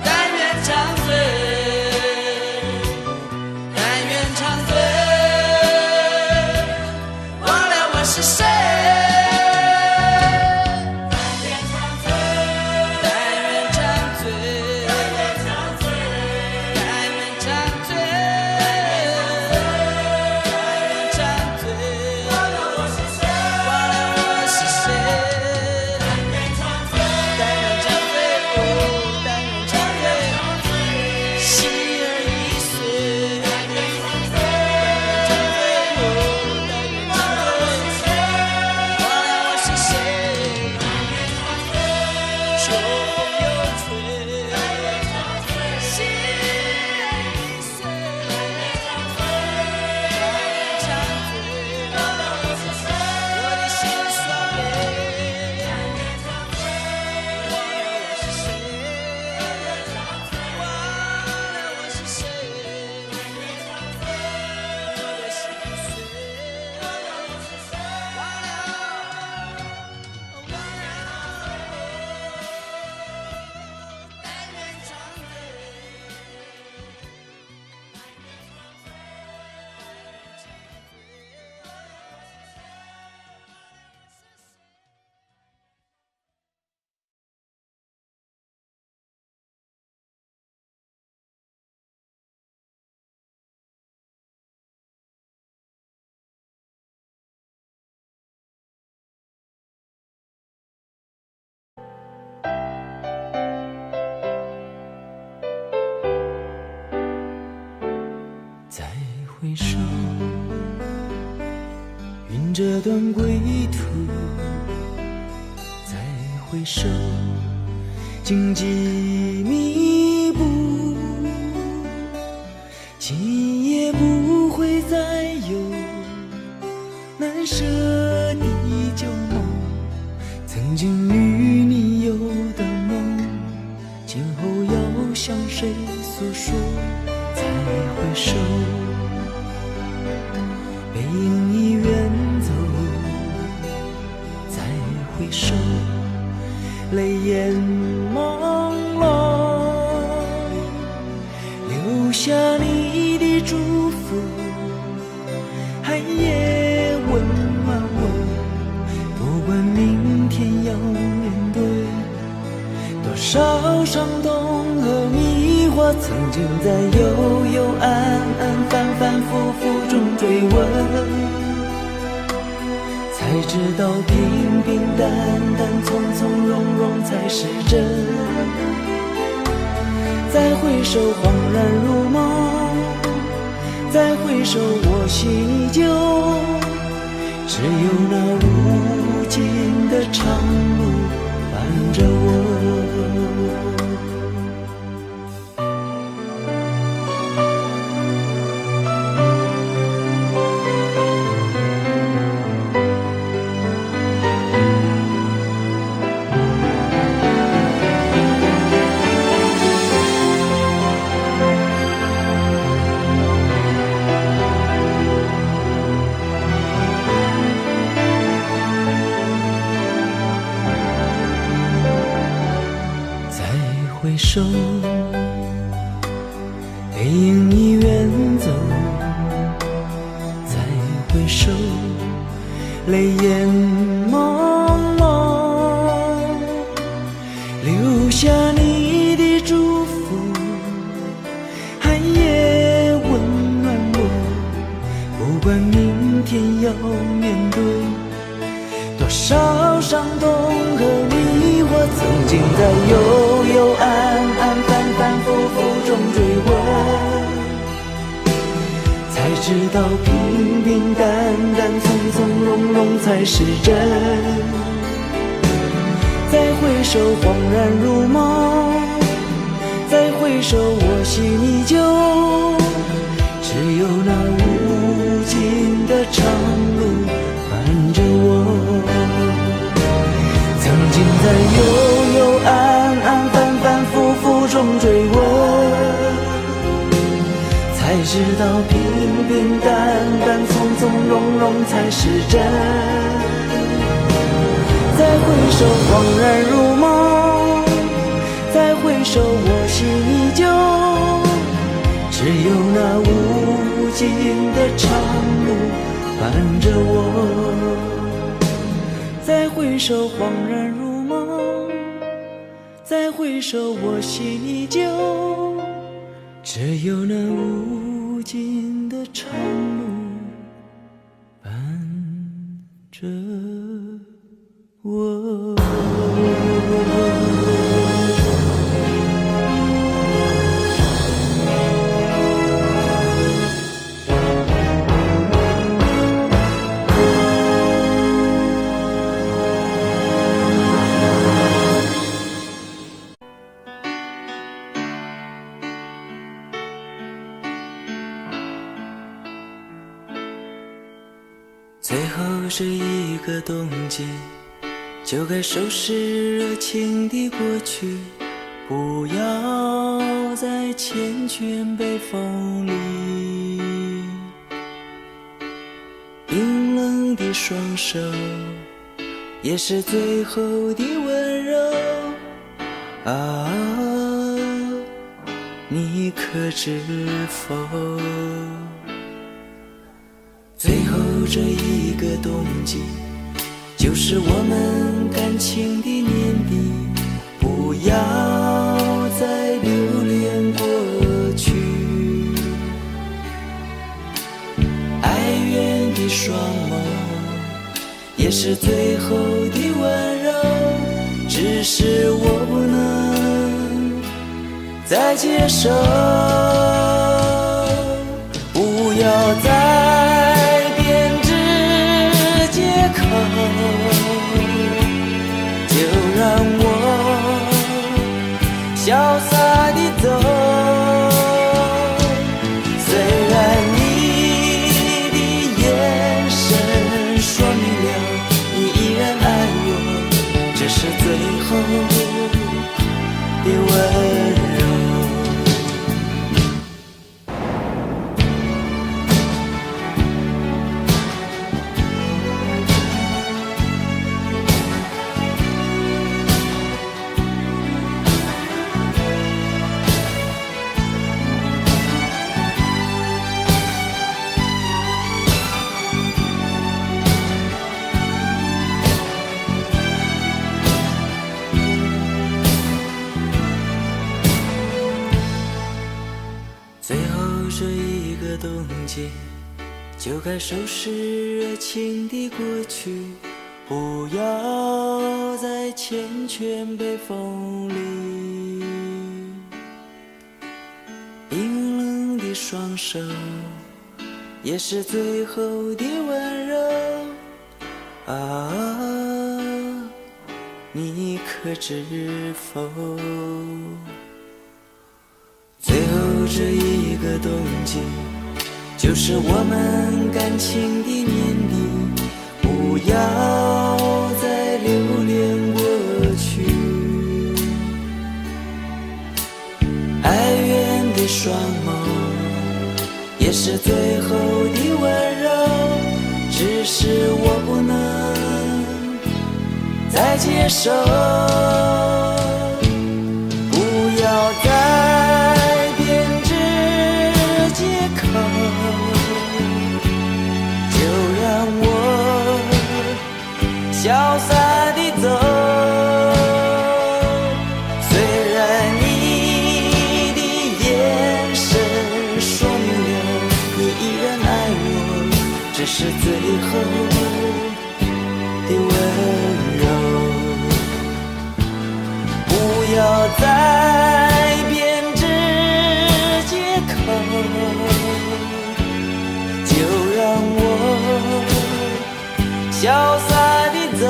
但愿长醉，但愿长醉，忘了我是谁。但愿长醉，但愿长醉，但愿长醉，但愿长醉，但愿长醉，忘了我是谁，忘了我是谁。再回首，云这段归途；再回首，荆棘密布。今夜不会再有难舍的旧梦，曾经与你有的梦，今后要向谁诉说？再回首，背影已远走。再回首，泪眼朦胧，留下你的祝福，寒夜温暖我。不管明天要面对多少伤痛和迷惑，曾经在幽幽暗暗、反反复复中追问，才知道平平淡淡、从从容容才是真。再回首，恍然如梦；再回首，我心依旧。只有那无尽的长路伴着我。回首，背影已远走。再回首，泪眼朦胧，留下你的祝福，寒夜温暖我。不管明天要面对多少伤痛和迷惑，曾经在幽幽暗暗、反反复复中追问，才知道平平淡淡、从从容容才是真。再回首，恍然如梦；再回首，我心依旧。只有那无尽的长路伴着我。曾经在幽幽暗暗、反反复复中追问，才知道平平淡淡、从从容容才是真。再回首，恍然如梦；再回首，我心依旧。只有那无尽的长路伴着我。再回首，恍然如梦；再回首，我心依旧。只有那无尽的长路伴着我。最后这一个冬季，就该收拾热情的过去，不要再缱绻北风里。冰冷的双手，也是最后的温柔啊，你可知否？最后这一个冬季，就是我们感情的年底，不要再留恋过去。哀怨的双眸，也是最后的温柔，只是我不能再接受。不要再编织借口，就让我潇洒地走。虽然你的眼神说明了你依然爱我，这是最后的温柔。界，就该收拾热情的过去，不要再缱绻北风里。冰冷的双手，也是最后的温柔啊，你可知否？最后这一个冬季，就是我们感情的年底，不要再留恋过去。哀怨的双眸，也是最后的温柔，只是我不能再接受。不要再编织借口，就让我潇洒地走。虽然你的眼神说明了你依然爱我，只是最后的温柔。不要再编织借口，就让我潇洒地走。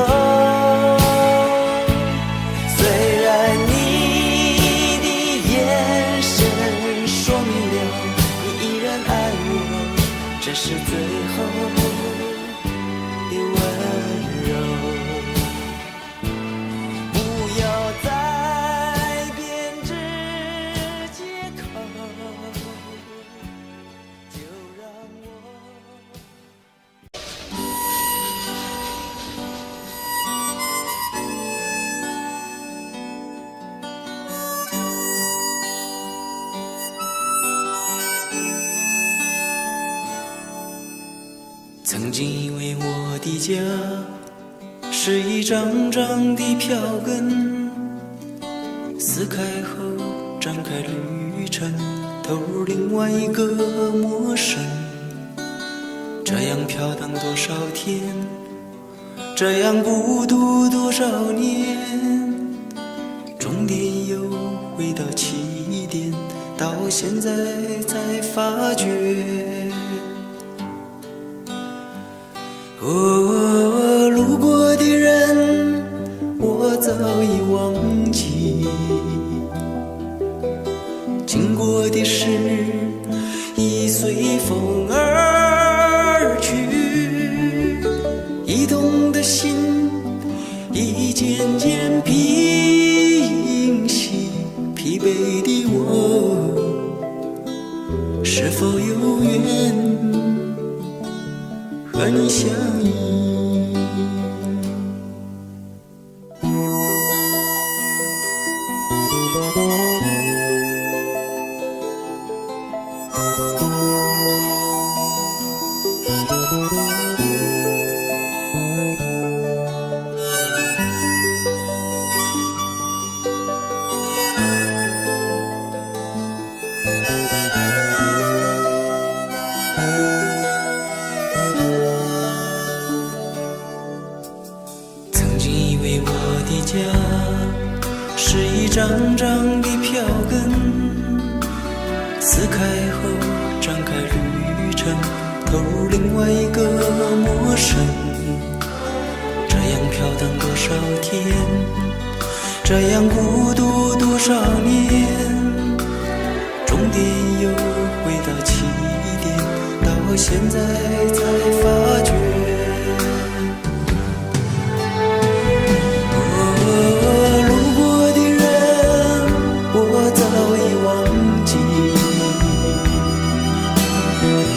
虽然你的眼神说明了你依然爱我，这是最后的温柔。不要再编织借口，就让我。曾经以为我的家是一张张的票根，撕开后展开旅程，投入另外一个陌生。这样飘荡多少天，这样孤独多少年，终点又回到起点，到现在才发觉。路过的人我早已忘记，经过的事已随风而去，移动的心已渐渐平息，疲惫的我是否有缘和你相依。是一张张的票根，撕开后展开旅程，投入另外一个陌生。这样飘荡多少天，这样孤独多少年，终点又回到起点，到现在才发觉。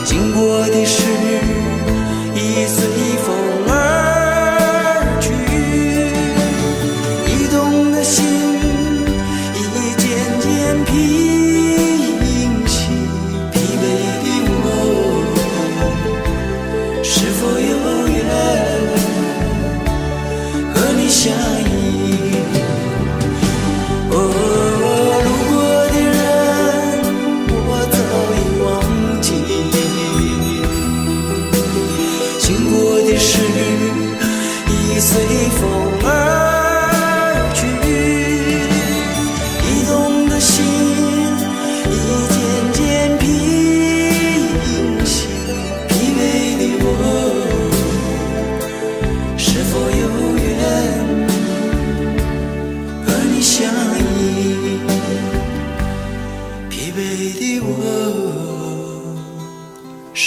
经过的事已随风而去，移动的心已渐渐平息，疲惫的我是否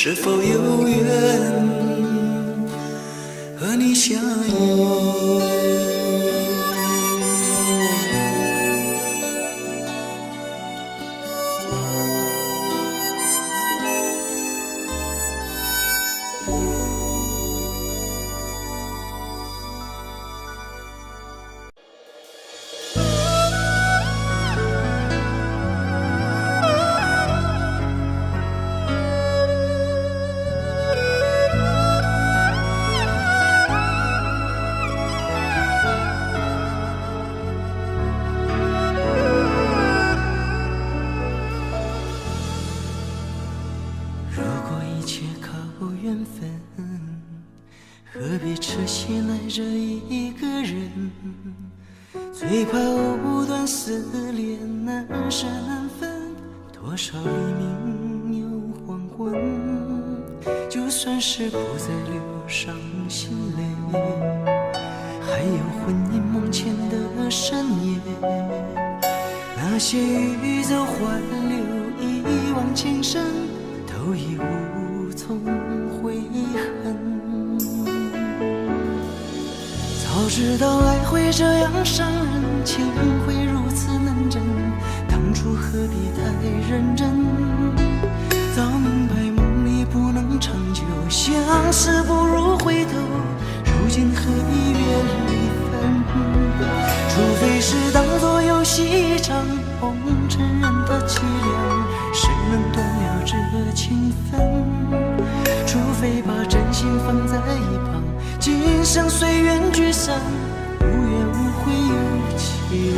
是否有缘和你相依？何必痴心爱着一个人？最怕藕断丝连，难舍难分。多少黎明又黄昏，就算是不再流伤心泪，还有婚姻梦前的深夜，那些欲走还留，一往情深，都已无从悔恨。早知道爱会这样伤人，情会如此难枕，当初何必太认真？早明白梦里不能长久，相识不如回头，如今何必别离分？除非是当作游戏一场，红尘人的凄凉，谁能断了这情分？除非把真心放在一旁，今生随缘聚散，无怨无悔有其人。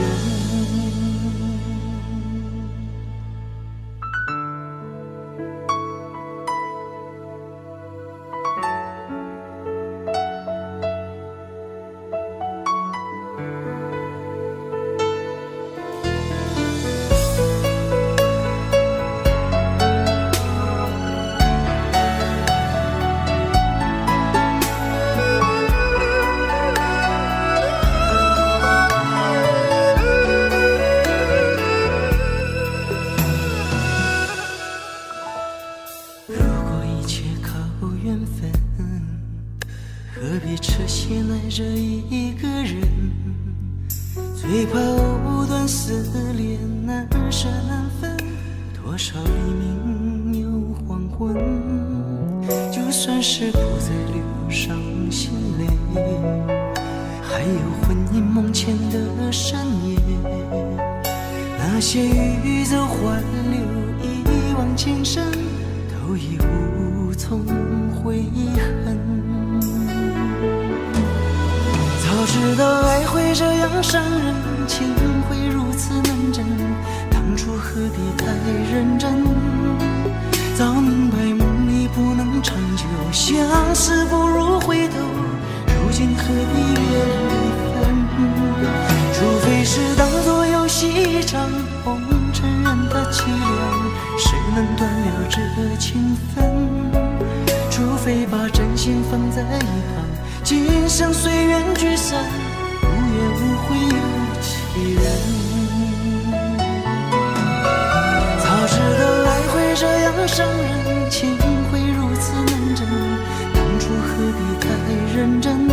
何必痴心爱着一个人？最怕藕断丝连，难舍难分。多少黎明又黄昏，就算是不再流伤心泪，还有婚姻梦前的深夜，那些欲走还留，一往情深，都已无从悔恨。早知道爱会这样伤人，情会如此难枕，当初何必太认真？早明白梦里不能长久，相识不如回头，如今何必别离分？除非是当作游戏一场，红尘人的凄凉，谁能断了这情分？除非把真心放在一旁，今生随缘聚散，无怨无悔有其人。早知道爱会这样伤人，情会如此难枕，当初何必太认真？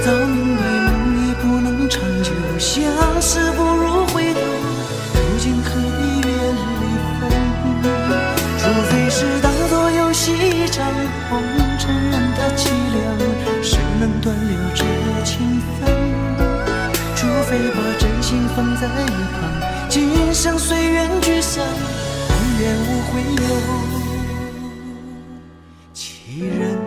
早明白梦里不能长久，相识不如回头，如今何必别离分？除非是当作游戏一场，红尘人的凄凉，谁能断了这情分？除非把真心放在一旁，今生随缘聚散，无怨无悔有其人。